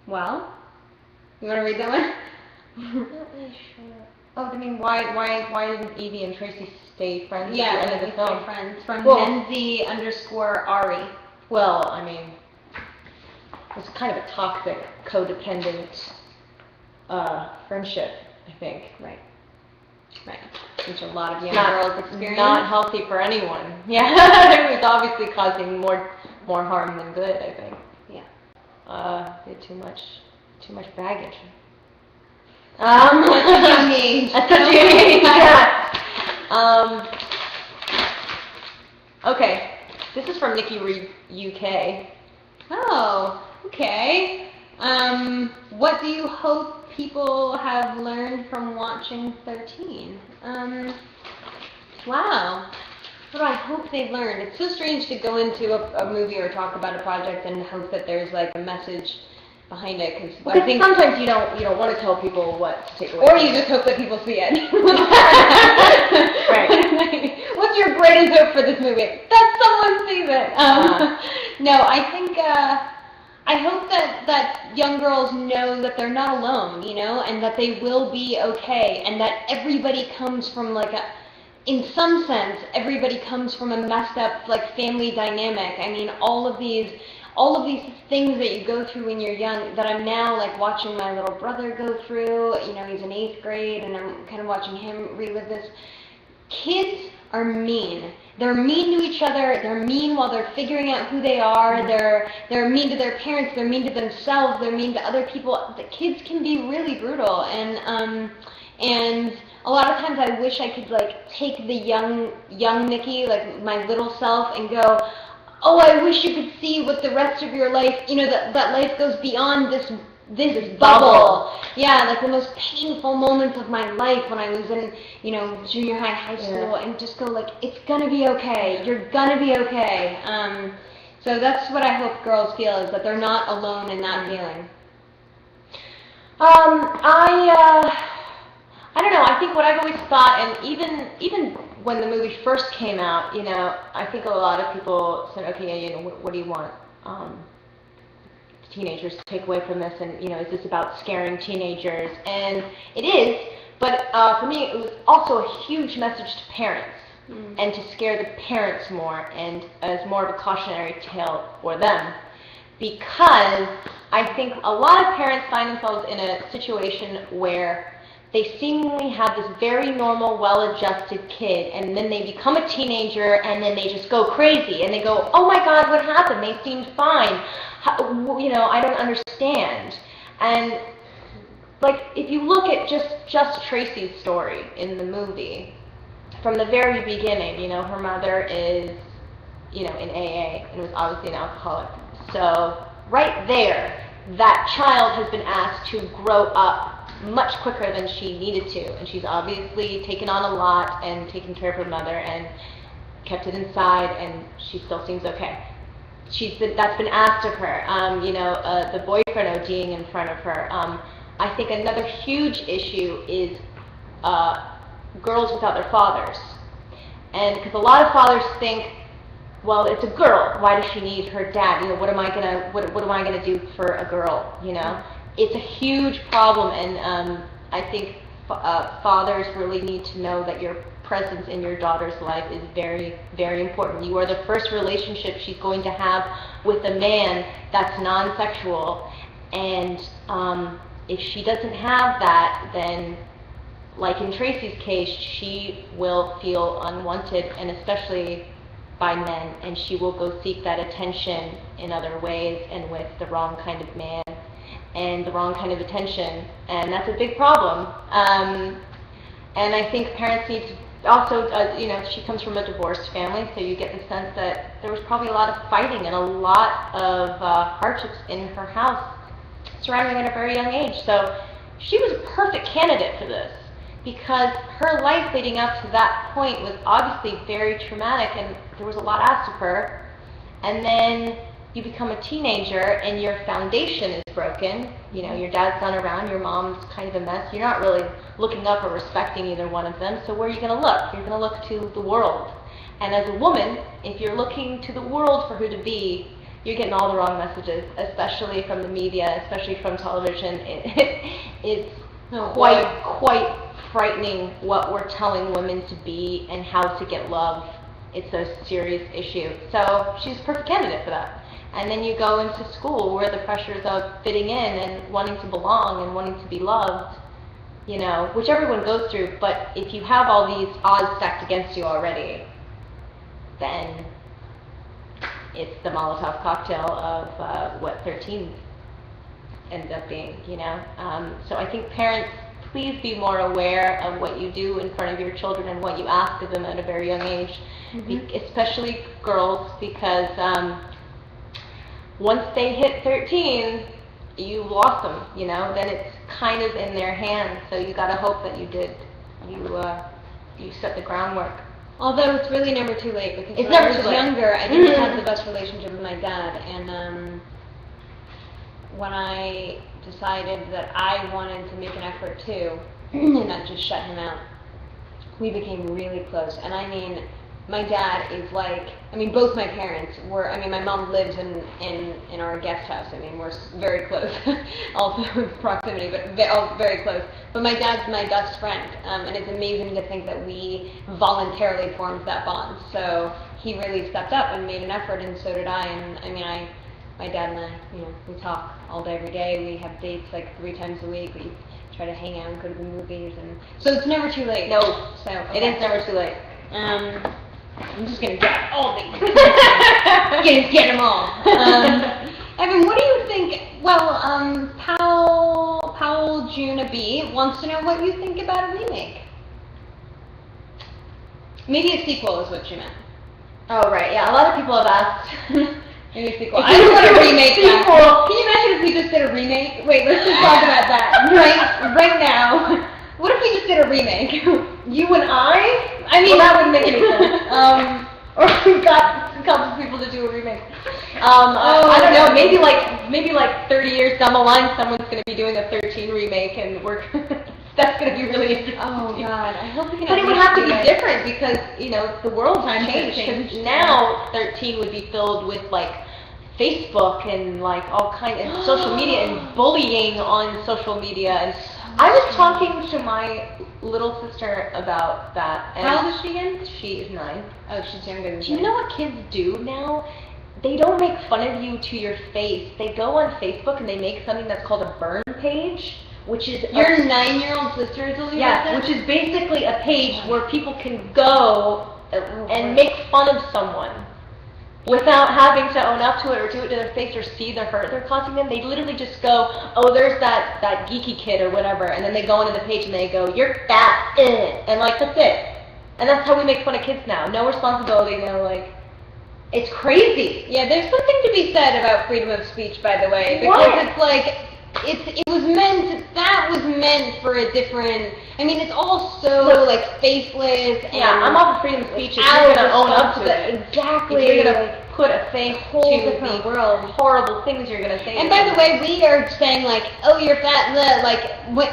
Well, you want to read that one? I'm not really sure. Oh, I mean, why didn't Evie and Tracy stay friends at the end of the film? Friends. From Menzi _Ari. Well, I mean, was kind of a toxic, codependent friendship, I think. Right. Right. Which a lot of young Not- girls experience. Not healthy for anyone. Yeah, it was obviously causing more harm than good, I think. Yeah. They had too much baggage. That's a young age. That's such a young age, yeah. Okay, this is from Nikki Reed, UK. Oh, okay. What do you hope people have learned from watching 13? Wow. What do I hope they've learned? It's so strange to go into a movie or talk about a project and hope that there's like a message behind it, because I think sometimes you don't want to tell people what to take away. or you just hope that people see it. Right. What's your greatest hope for this movie? That someone sees it. No, I think I hope that young girls know that they're not alone, you know, and that they will be okay, and that everybody comes from like in some sense, everybody comes from a messed up like family dynamic. I mean, all of these things that you go through when you're young, that I'm now like watching my little brother go through. You know, he's in 8th grade, and I'm kind of watching him relive this. Kids are mean. They're mean to each other. They're mean while they're figuring out who they are. They're mean to their parents. They're mean to themselves. They're mean to other people. The kids can be really brutal, and a lot of times I wish I could like take the young Nikki, like my little self, and go, oh, I wish you could see what the rest of your life, you know, that life goes beyond this bubble. Yeah, like the most painful moments of my life when I was in, you know, junior high school, and just go like, it's gonna be okay. You're gonna be okay. So that's what I hope girls feel, is that they're not alone in that feeling. I don't know. I think what I've always thought, and even when the movie first came out, you know, I think a lot of people said, okay, you know, what do you want teenagers to take away from this? And, you know, is this about scaring teenagers? And it is, but for me, it was also a huge message to parents, and to scare the parents more, and as more of a cautionary tale for them. Because I think a lot of parents find themselves in a situation where they seemingly have this very normal, well-adjusted kid, and then they become a teenager, and then they just go crazy, and they go, oh my God, what happened? They seemed fine. You know, I don't understand. And like, if you look at just Tracy's story in the movie, from the very beginning, you know, her mother is, you know, in AA, and was obviously an alcoholic. So right there, that child has been asked to grow up much quicker than she needed to, and she's obviously taken on a lot and taken care of her mother and kept it inside, and she still seems okay. That's been asked of her. You know, the boyfriend ODing in front of her. I think another huge issue is girls without their fathers, and because a lot of fathers think, well, it's a girl. Why does she need her dad? You know, what am I gonna do for a girl? You know. It's a huge problem, and I think fathers really need to know that your presence in your daughter's life is very, very important. You are the first relationship she's going to have with a man that's non-sexual, and if she doesn't have that, then, like in Tracy's case, she will feel unwanted, and especially by men, and she will go seek that attention in other ways and with the wrong kind of man and the wrong kind of attention, and that's a big problem. And I think parents need to also, you know, she comes from a divorced family, so you get the sense that there was probably a lot of fighting and a lot of hardships in her house surrounding her at a very young age. So she was a perfect candidate for this, because her life leading up to that point was obviously very traumatic, and there was a lot asked of her. And then you become a teenager and your foundation is broken. You know, your dad's not around, your mom's kind of a mess. You're not really looking up or respecting either one of them, so where are you going to look? You're going to look to the world. And as a woman, if you're looking to the world for who to be, you're getting all the wrong messages, especially from the media, especially from television. It's quite frightening what we're telling women to be and how to get love. It's a serious issue. So she's a perfect candidate for that. And then you go into school where the pressures of fitting in and wanting to belong and wanting to be loved, you know, which everyone goes through. But if you have all these odds stacked against you already, then it's the Molotov cocktail of what 13 ends up being, you know. So I think parents, please be more aware of what you do in front of your children and what you ask of them at a very young age, especially girls, because once they hit 13, you've lost them, you know. Then it's kind of in their hands. So you got to hope that you set the groundwork. Although it's really never too late, because It's when I never was too late. younger, I didn't have the best relationship with my dad, and when I decided that I wanted to make an effort too, and not just shut him out, we became really close. And I mean, my dad is like, I mean, both my parents were, I mean, my mom lives in our guest house. I mean, we're very close, also in proximity, but very close. But my dad's my best friend, and it's amazing to think that we voluntarily formed that bond. So he really stepped up and made an effort, and so did I. And I mean, my dad and I, you know, we talk all day, every day. We have dates like 3 times a week. We try to hang out and go to the movies, and so it's never too late. No, so it is never too late. I'm just gonna get all these. get them all. Evan, what do you think? Well, Powell Juna B wants to know what you think about a remake. Maybe a sequel is what she meant. Oh, right, yeah. A lot of people have asked. Maybe a sequel. I don't want a remake. Sequel. Can you imagine if we just did a remake? Wait, let's just talk about that right now. What if we just did a remake? You and I? I mean, well, that wouldn't make any sense. Or we got a couple of people to do a remake. I don't know. Maybe like 30 years down the line, someone's going to be doing a 13 remake, and that's going to be really interesting. Oh God, I hope we can. But it would have to be different because you know the world's changed. Changed. Now 13 would be filled with like Facebook and like all kinds of social media and bullying on social media. And I was talking to my little sister about that. And how old is she again? She is 9. Oh, she's younger than me. Do you know what kids do now? They don't make fun of you to your face. They go on Facebook and they make something that's called a burn page, which is your 9-year-old sister is Olivia. Yeah, which is basically a page where people can go and make fun of someone without having to own up to it or do it to their face or see the hurt they're causing them. They literally just go, oh, there's that geeky kid or whatever, and then they go into the page and they go, you're fat, and like, that's it. And that's how we make fun of kids now. No responsibility, no, like, it's crazy. Yeah, there's something to be said about freedom of speech, by the way, because What? it's like, that was meant for a different, I mean, it's all so, like, faceless and... Yeah, I'm all for freedom of speech if you're going to own up to it. Exactly. If you're going to put a face whole to different the world. horrible things you're going to say. And by the way, we are saying like, oh, you're fat, bleh, like,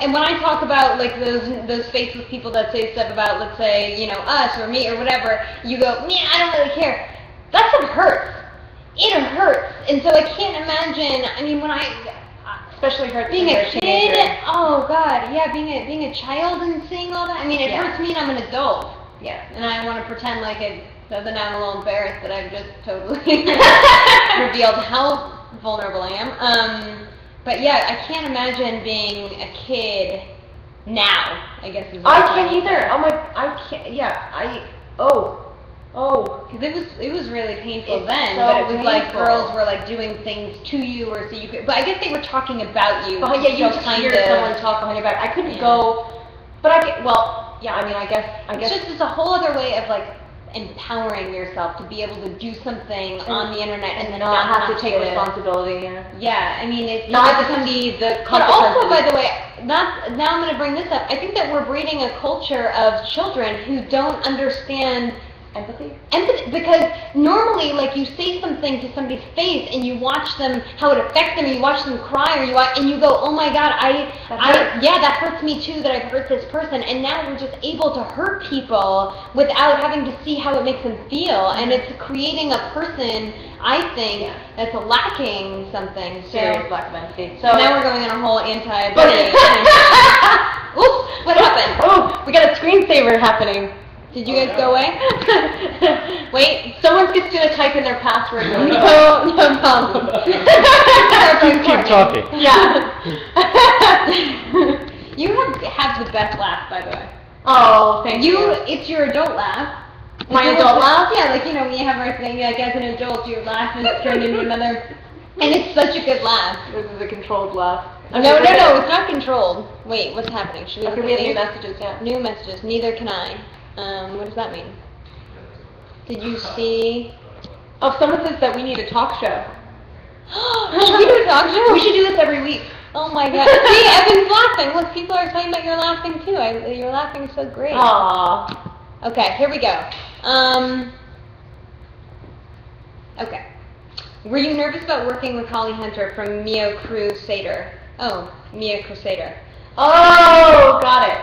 and when I talk about like those faceless people that say stuff about, let's say, you know, us or me or whatever, you go, yeah, I don't really care. That stuff hurts. It hurts. And so I can't imagine, I mean, when especially hurts being when you're a kid, teenager. oh God, yeah, being a child and seeing all that, I mean, it hurts me and I'm an adult. Yeah. And I want to pretend like it doesn't, I'm a little embarrassed that I've just totally revealed how vulnerable I am. But yeah, I can't imagine being a kid now, I guess is what I I'm can't saying. either. Oh my, I can't, yeah, Because it was really painful It's then, so but it was like painful. girls were like doing things to you or so you could, but I guess they were talking about you. Oh, yeah, you so just kind hear of, someone talk behind your back. I couldn't Yeah. go, but I get, well, yeah, I mean, I guess. It's just it's a whole other way of like empowering yourself to be able to do something on the internet and then not have to take get responsibility. Yeah. Yeah, I mean, it's Not it to becomes- see the But also, consequences. by the way, now I'm going to bring this up. I think that we're breeding a culture of children who don't understand Empathy? because normally, like, you say something to somebody's face and you watch them, how it affects them, and you watch them cry, and you go, oh my God, yeah, that hurts me too, that I've hurt this person, and now we're just able to hurt people without having to see how it makes them feel, and it's creating a person, I think, that's lacking something. Serious lack of empathy. So now we're going on a whole anti-bullying. Oops, what happened? Oh, we got a screensaver happening. Did you guys go away? Wait, someone's just gonna type in their password. No problem. Keep talking. Yeah. You have the best laugh, by the way. Oh, thank you. It's your adult laugh. My adult laugh? Yeah, like, when you have our thing, like, as an adult, your laugh is turned into another, and it's such a good laugh. This is a controlled laugh. No, it's not controlled. Wait, what's happening? Should we Okay, we have new messages, yeah. New messages, neither can I. What does that mean? Did you see? Oh, someone says that we need a talk show. Should we do a talk show? We should do this every week. Oh my god. See, Evan's laughing. Look, people are talking about you're laughing too. You're laughing so great. Aww. Okay, here we go. Okay. Were you nervous about working with Holly Hunter from Mio Crusader? Oh, Mio Crusader. Oh, got it.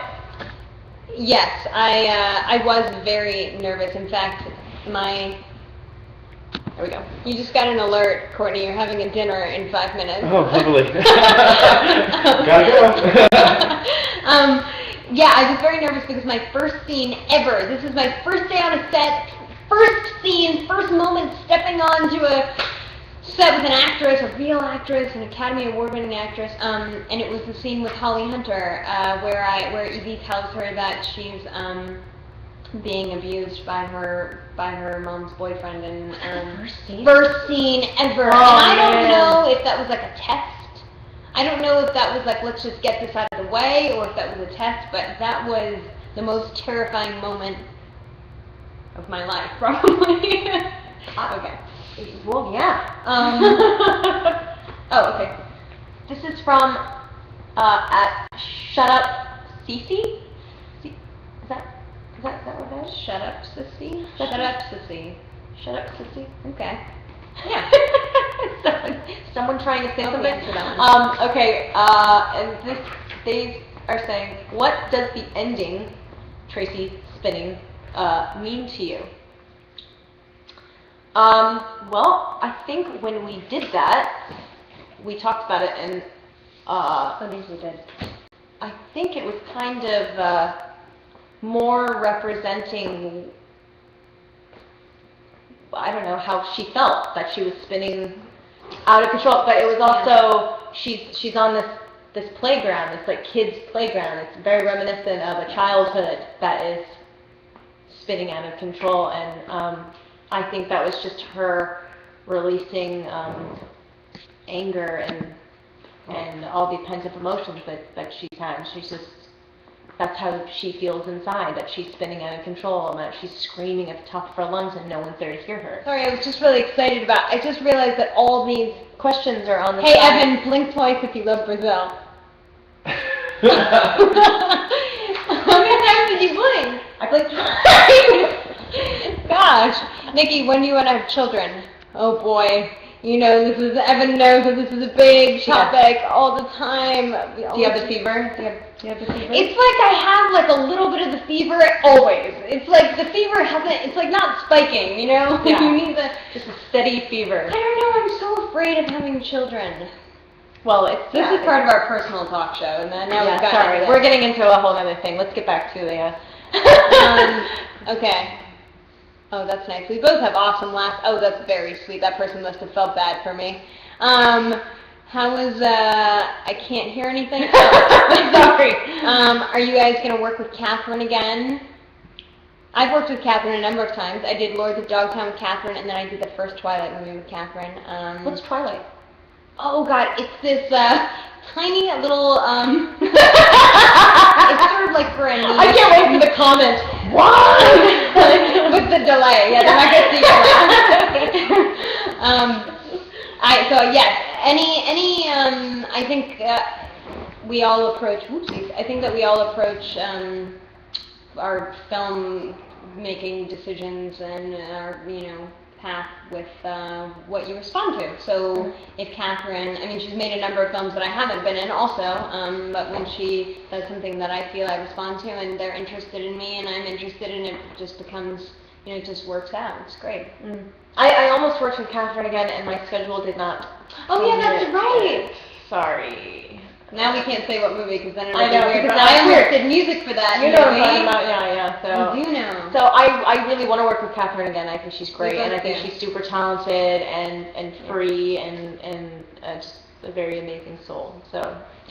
Yes, I was very nervous. In fact, there we go. You just got an alert, Courtney. You're having a dinner in 5 minutes. Oh, lovely. Gotta go. Yeah, I was very nervous because my first scene ever. This is my first day on a set, first scene, first moment stepping onto a set with an actress, a real actress, an Academy Award-winning actress, and it was the scene with Holly Hunter, where Evie tells her that she's being abused by her mom's boyfriend, and first scene ever. Oh, and I don't man. know if that was like a test. I don't know if that was like, let's just get this out of the way, or if that was a test, but that was the most terrifying moment of my life, probably. Okay. Well, yeah. Oh, okay. This is from at Shut Up Cece. Is that what that is? Shut up, sissy. Shut up, sissy. Shut Up Cece. Okay. Yeah. Someone trying to say Help me something. answer that one. Okay. And they are saying, what does the ending, Tracy spinning, mean to you? Well, I think when we did that, we talked about it, and we did. I think it was kind of more representing, I don't know, how she felt, that she was spinning out of control, but it was also, she's on this playground, this like kids playground. It's very reminiscent of a childhood that is spinning out of control, and I think that was just her releasing anger and all the pent-up emotions that she's had. She's just, that's how she feels inside, that she's spinning out of control, and that she's screaming at the top of her lungs and no one's there to hear her. Sorry, I was just really excited about, I just realized that all these Questions are on the Hey side. Evan, blink twice if you love Brazil. How many times did you blink? I blinked. Gosh. Nikki, when do you want to have children? Oh boy. You know, Evan knows that this is a big topic all the time. Do you have the fever? Do you have the fever? It's like I have like a little bit of the fever always. It's like the fever it's like not spiking, you know? Yeah. You need just a steady fever. I don't know, I'm so afraid of having children. Well, This is part of our personal talk show, and then now we've got sorry, we're getting into a whole other thing. Let's get back to the okay. Oh, that's nice. We both have awesome laughs. Oh, that's very sweet. That person must have felt bad for me. How was, I can't hear anything. Sorry. Are you guys going to work with Catherine again? I've worked with Catherine a number of times. I did Lords of Dogtown with Catherine, and then I did the first Twilight movie with Catherine. What's Twilight? Oh, God, it's this, tiny little, it's sort of like for a niche. I can't wait for the comments. What? With the delay, yeah, they're not gonna see it. So yes, I think we all approach. Whoopsies. I think that we all approach our film making decisions and our path with what you respond to. So if Catherine, I mean, she's made a number of films that I haven't been in also, but when she does something that I feel I respond to and they're interested in me and I'm interested in it, just becomes, it just works out. It's great. I almost worked with Catherine again and my schedule did not. Oh yeah, that's right. Sorry. Now we can't say what movie because then it'll I know, be weird. because But now I it's weird. almost did music for that. You know what I'm movie. talking about, yeah. So I do know. So I really want to work with Catherine again. I think she's great, and I think both do. she's super talented and free and just a very amazing soul. So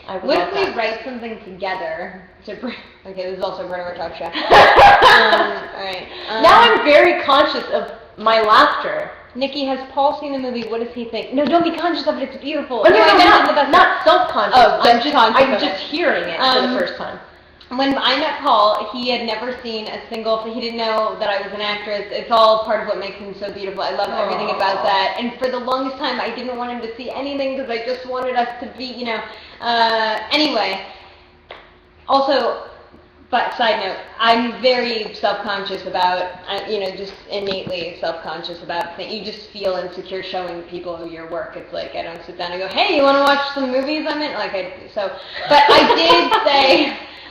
I would What love if we that. write something together to bring... Okay, this is also part of our talk show. All right. Now I'm very conscious of my laughter. Nikki, has Paul seen the movie? What does he think? No, don't be conscious of it. It's beautiful. Oh, no, I mentioned the best not self-conscious. Oh, I'm just conscious I'm of just it. hearing it for the first time. When I met Paul, he had never seen a single, he didn't know that I was an actress. It's all part of what makes him so beautiful. I love everything about that. And for the longest time, I didn't want him to see anything because I just wanted us to be, anyway. Also, but side note, I'm very self-conscious about, just innately self-conscious about things. You just feel insecure showing people your work. It's like, I don't sit down and go, hey, you want to watch some movies I'm in? But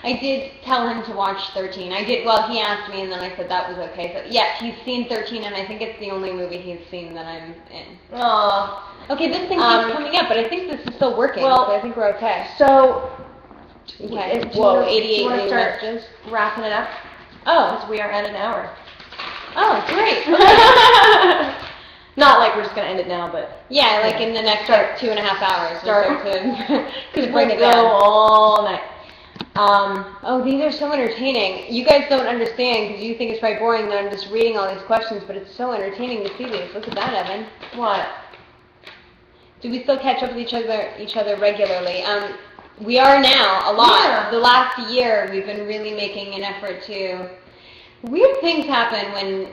I did tell him to watch 13. He asked me and then I said that was okay. So yes, he's seen 13 and I think it's the only movie he's seen that I'm in. Aww. Okay, this thing keeps coming up, but I think this is still working, so I think we're okay. So, Okay. whoa, 88 do you want to new start messages. wrapping it up? Oh. Because we are at an hour. Oh, great. Not like we're just going to end it now, but... Yeah, like in the next 2.5 hours. Because bring we'll it go down. all night. Oh, these are so entertaining. You guys don't understand because you think it's probably boring that I'm just reading all these questions, but it's so entertaining to see these. Look at that, Evan. What? Do we still catch up with each other regularly? We are now, a lot. Yeah. The last year, we've been really making an effort to... Weird things happen when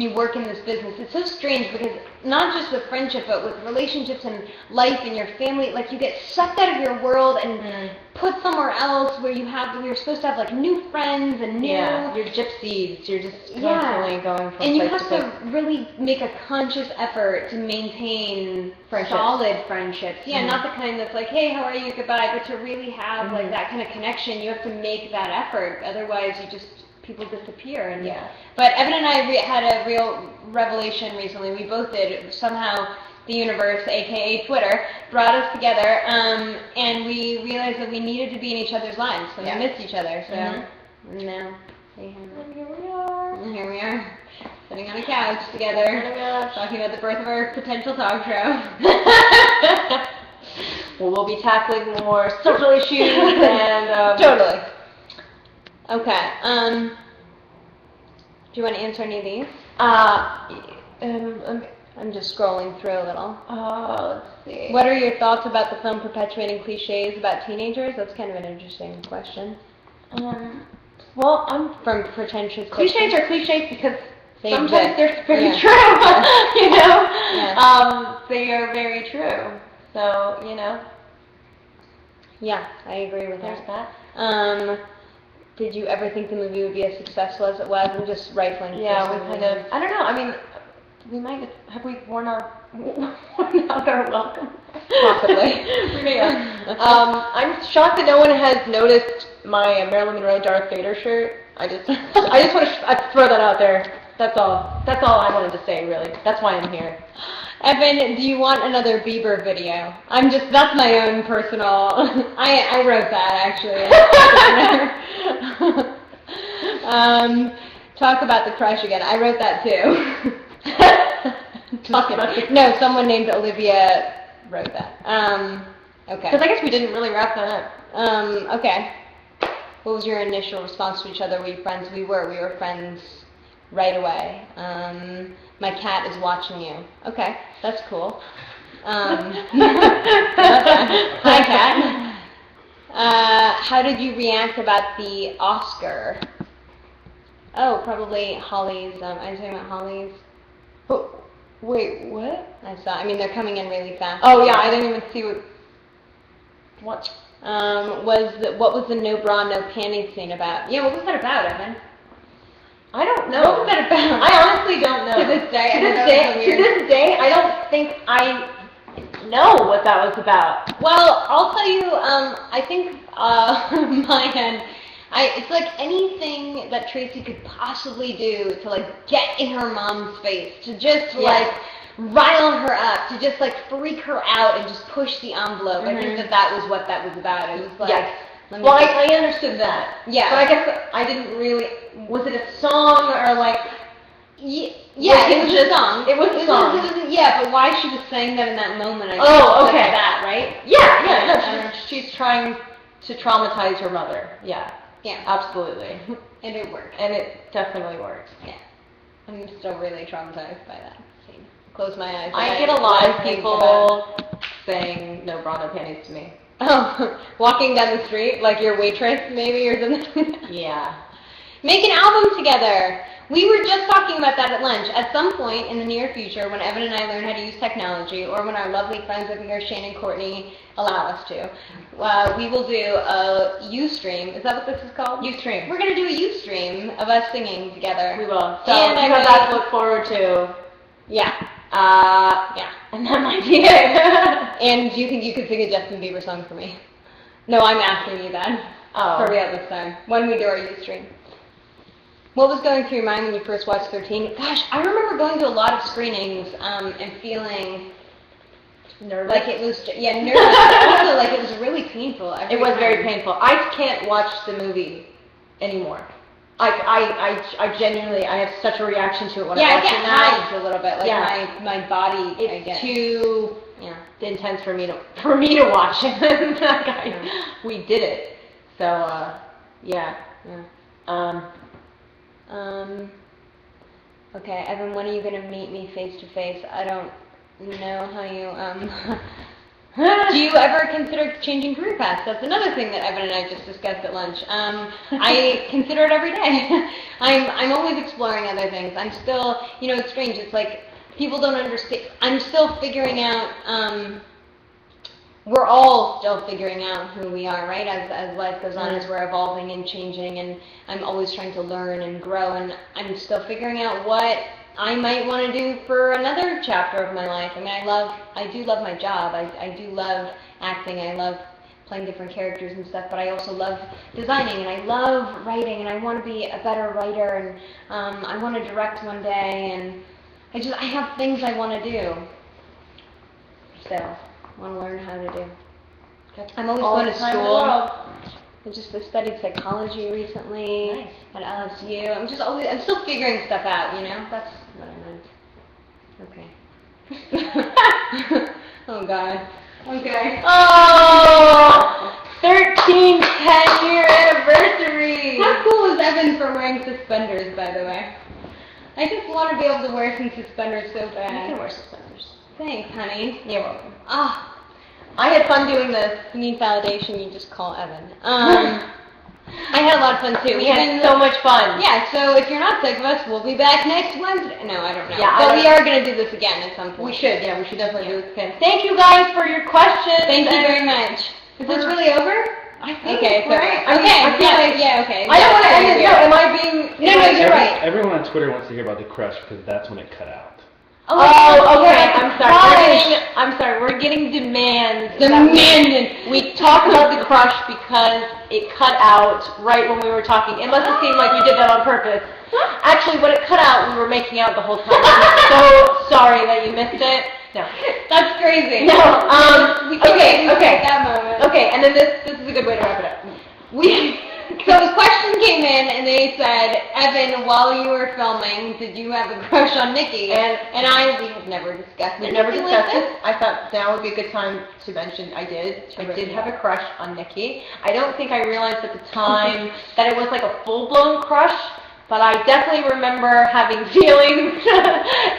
you work in this business. It's so strange because not just with friendship, but with relationships and life and your family, like you get sucked out of your world and put somewhere else where you're supposed to have like new friends and new... Yeah, you're gypsies. You're just constantly going from and you place have to to really make a conscious effort to maintain Friendships. solid friendships. Yeah, Mhm. not the kind that's like, hey, how are you, goodbye, but to really have like that kind of connection, you have to make that effort. Otherwise, people disappear. And But Evan and I had a real revelation recently. We both did. Somehow the universe, aka Twitter, brought us together, and we realized that we needed to be in each other's lives. So we missed each other. So now, here we are, sitting on a couch together, talking about the birth of our potential talk show. Well, we'll be tackling more social issues and... Totally. Okay. Do you want to answer any of these? I'm just scrolling through a little. Let's see. What are your thoughts about the film perpetuating cliches about teenagers? That's kind of an interesting question. Well, I'm... From pretentious Cliches are cliches because They sometimes exist. they're very Yeah. true, you know? Yeah. They are very true. So, Yeah, I agree with there's that. that. Did you ever think the movie would be as successful as it was? I'm just rifling. through Yeah, some we of kind these. of... I don't know. I mean, have we worn out our welcome? Possibly. We may have. I'm shocked that no one has noticed my Marilyn Monroe Darth Vader shirt. I just want to throw that out there. That's all I wanted to say, really. That's why I'm here. Evan, do you want another Bieber video? That's my own personal, I wrote that actually. Talk about the crush again. I wrote that too. Talk about the... No, someone named Olivia wrote that. Okay. Because I guess we didn't really wrap that up. Okay. What was your initial response to each other? Were you friends? We were friends right away. My cat is watching you. Okay, that's cool. Hi, cat. How did you react about the Oscar? Oh, probably Holly's. I was talking about Holly's. But, wait, what? I mean, they're coming in really fast. Oh, yeah, I didn't even see what... What was the no bra, no panties scene about? Yeah, what was that about, Evan? I don't know. What was that about? I honestly don't know. To this day, To this day, I don't think I know what that was about. Well, I'll tell you, I think my end, it's like anything that Tracy could possibly do to like get in her mom's face, to just like rile her up, to just like freak her out and just push the envelope. I think that was what that was about. It was like, let me well, I understood that. Yeah. But I guess I didn't really, was it a song or like, yeah, it was a song. It was a song. Yeah, but why she was saying that in that moment, I guess. Oh, okay. That, right? Yeah, no, she's trying to traumatize her mother. Yeah. Yeah. Absolutely. And it worked. And it definitely works. Yeah. I'm still really traumatized by that scene. Close my eyes. I get a lot of people saying no bra, no panties to me. Oh, walking down the street like your waitress maybe or something? Yeah. Make an album together. We were just talking about that at lunch. At some point in the near future, when Evan and I learn how to use technology, or when our lovely friends over here, Shane and Courtney, allow us to, we will do a Ustream. Is that what this is called? Ustream. We're going to do a Ustream of us singing together. We will. So and you have that to look forward to. Yeah. Yeah. And that might be it. And do you think you could sing a Justin Bieber song for me? No, I'm asking you that. Oh. For real this time. When we do our Ustream. What was going through your mind when you first watched 13? Gosh, I remember going to a lot of screenings and feeling nervous. Like it was, nervous, but also like it was really painful. It was very painful. I can't watch the movie anymore. I genuinely, I have such a reaction to it when I watch it now. Yeah, I get a little bit. Like my body, it's too intense for me to watch it. We did it. So, yeah. Okay, Evan, when are you going to meet me face to face? I don't know how you, do you ever consider changing career paths? That's another thing that Evan and I just discussed at lunch. I consider it every day. I'm always exploring other things. I'm still, it's strange. It's like people don't understand. I'm still figuring out, we're all still figuring out who we are, right? As life goes on, as we're evolving and changing, and I'm always trying to learn and grow, and I'm still figuring out what I might want to do for another chapter of my life. I mean, I do love my job. I do love acting. I love playing different characters and stuff, but I also love designing, and I love writing, and I want to be a better writer, and I want to direct one day, and I have things I want to do. So, I want to learn how to do. I'm always going to school. I studied psychology recently at LSU. I'm still figuring stuff out, That's what I meant. Okay. Oh, God. Okay. Oh! 13th 10-year anniversary! How cool is Evan for wearing suspenders, by the way? I just want to be able to wear some suspenders so bad. You can wear suspenders. Thanks, honey. You're welcome. I had fun doing this. If you need validation, you just call Evan. I had a lot of fun too. We had so much fun. Yeah, so if you're not sick of us, we'll be back next Wednesday. No, I don't know. Yeah, but we are going to do this again at some point. We should definitely do this again. Thank you guys for your questions. Thank you very much. Is this really over? I think okay, so. Okay. Okay. I don't want to end it. No, am I being... No, you're right. Everyone on Twitter wants to hear about the crush because that's when it cut out. Oh, okay. I'm sorry. We're getting demands. Demanded. We talked about the crush because it cut out right when we were talking. It must have seemed like we did that on purpose. Actually, when it cut out, we were making out the whole time. I'm so sorry that you missed it. No. That's crazy. No. Okay. That moment. Okay, and then this is a good way to wrap it up. So the question came in, and they said, Evan, while you were filming, did you have a crush on Nikki? And we have never discussed it. We never discussed it. I thought now would be a good time to mention I did have a crush on Nikki. I don't think I realized at the time that it was like a full-blown crush, but I definitely remember having feelings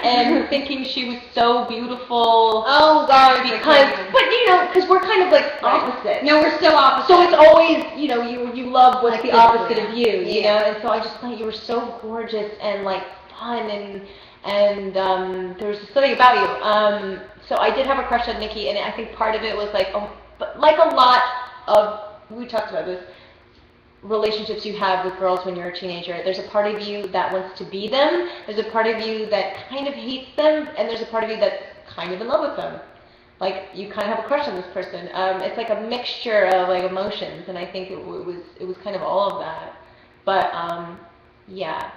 and thinking she was so beautiful. Oh, God. Because we're kind of like opposite. No, we're so opposite. So it's always, you love what's the opposite of you, and so I just thought you were so gorgeous and like fun and there was just something about you. So I did have a crush on Nikki, and I think part of it was like, but like a lot of, we talked about this, relationships you have with girls when you're a teenager. There's a part of you that wants to be them, there's a part of you that kind of hates them, and there's a part of you that's kind of in love with them. Like, you kind of have a crush on this person. It's like a mixture of like emotions, and I think it was kind of all of that. But yeah.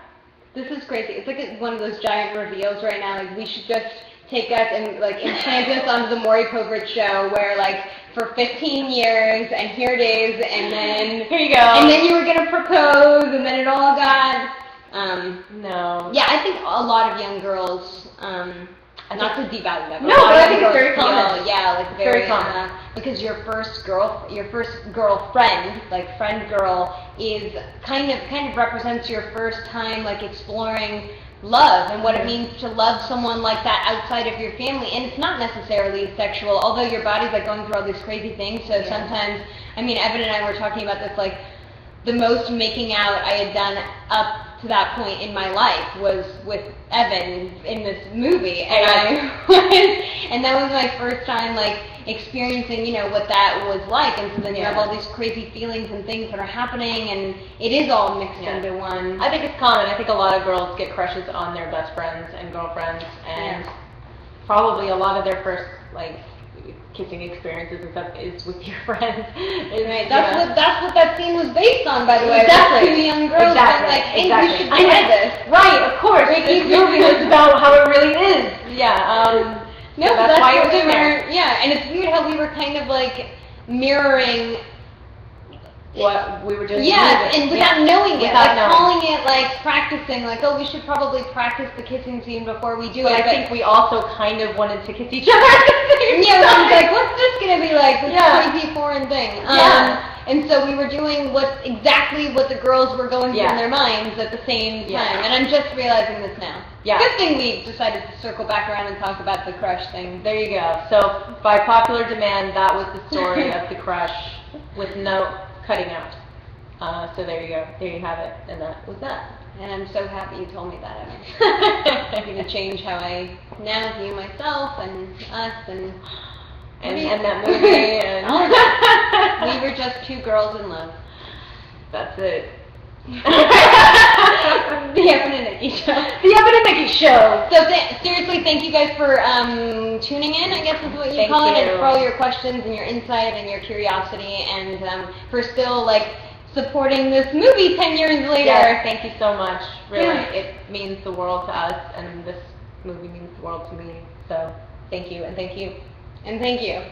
This is crazy. It's like one of those giant reveals right now. Like, we should just take us and like implant us onto the Maury Povich show, where like for 15 years, and here it is, and then here you go. And then you were gonna propose, and then it all got. No. Yeah, I think a lot of young girls. Not to devalue that. But No, a lot but of I think young it's very girls common. feel, yeah, like very common. because your first girlfriend, like friend girl, is kind of represents your first time like exploring love and what it means to love someone like that outside of your family. And it's not necessarily sexual, although your body's like going through all these crazy things. So sometimes, I mean, Evan and I were talking about this, like the most making out I had done up to that point in my life was with Evan in this movie, and and that was my first time like experiencing, you know, what that was like. And so then you have all these crazy feelings and things that are happening, and it is all mixed into one. I think it's common. I think a lot of girls get crushes on their best friends and girlfriends, and probably a lot of their first like kissing experiences and stuff is with your friends. Right. That's what that scene was based on, by the way. Exactly. Two young girls Exactly. like, hey, exactly. we should try this. Right, of course. This movie was about how it really is. Yeah. No, so that's why it was we in there. were. Yeah, and it's weird how we were kind of like mirroring. What we were doing. And without knowing it, Without like knowing. calling it, like practicing, like, oh, we should probably practice the kissing scene before we do But it. I think we also kind of wanted to kiss each other at the same Yeah, time. we was like, what's this gonna be like? This crazy foreign thing. And so we were doing exactly what the girls were going through in their minds at the same time. And I'm just realizing this now. Yeah. Good thing we decided to circle back around and talk about the crush thing. There you go. So by popular demand, that was the story of the crush with no cutting out. So there you go. There you have it. And that was that. And I'm so happy you told me that, Evan. I'm going to change how I now view myself and us and that movie. And all of that. We were just two girls in love. That's it. The Evan and Nikki Show. The Evan and Nikki Show. So seriously, thank you guys for tuning in, I guess is what you call it, and for all your questions and your insight and your curiosity, and for still like supporting this movie 10 years later. Yes, thank you so much. Really, Yeah. it means the world to us, and this movie means the world to me. So thank you, and thank you. And thank you.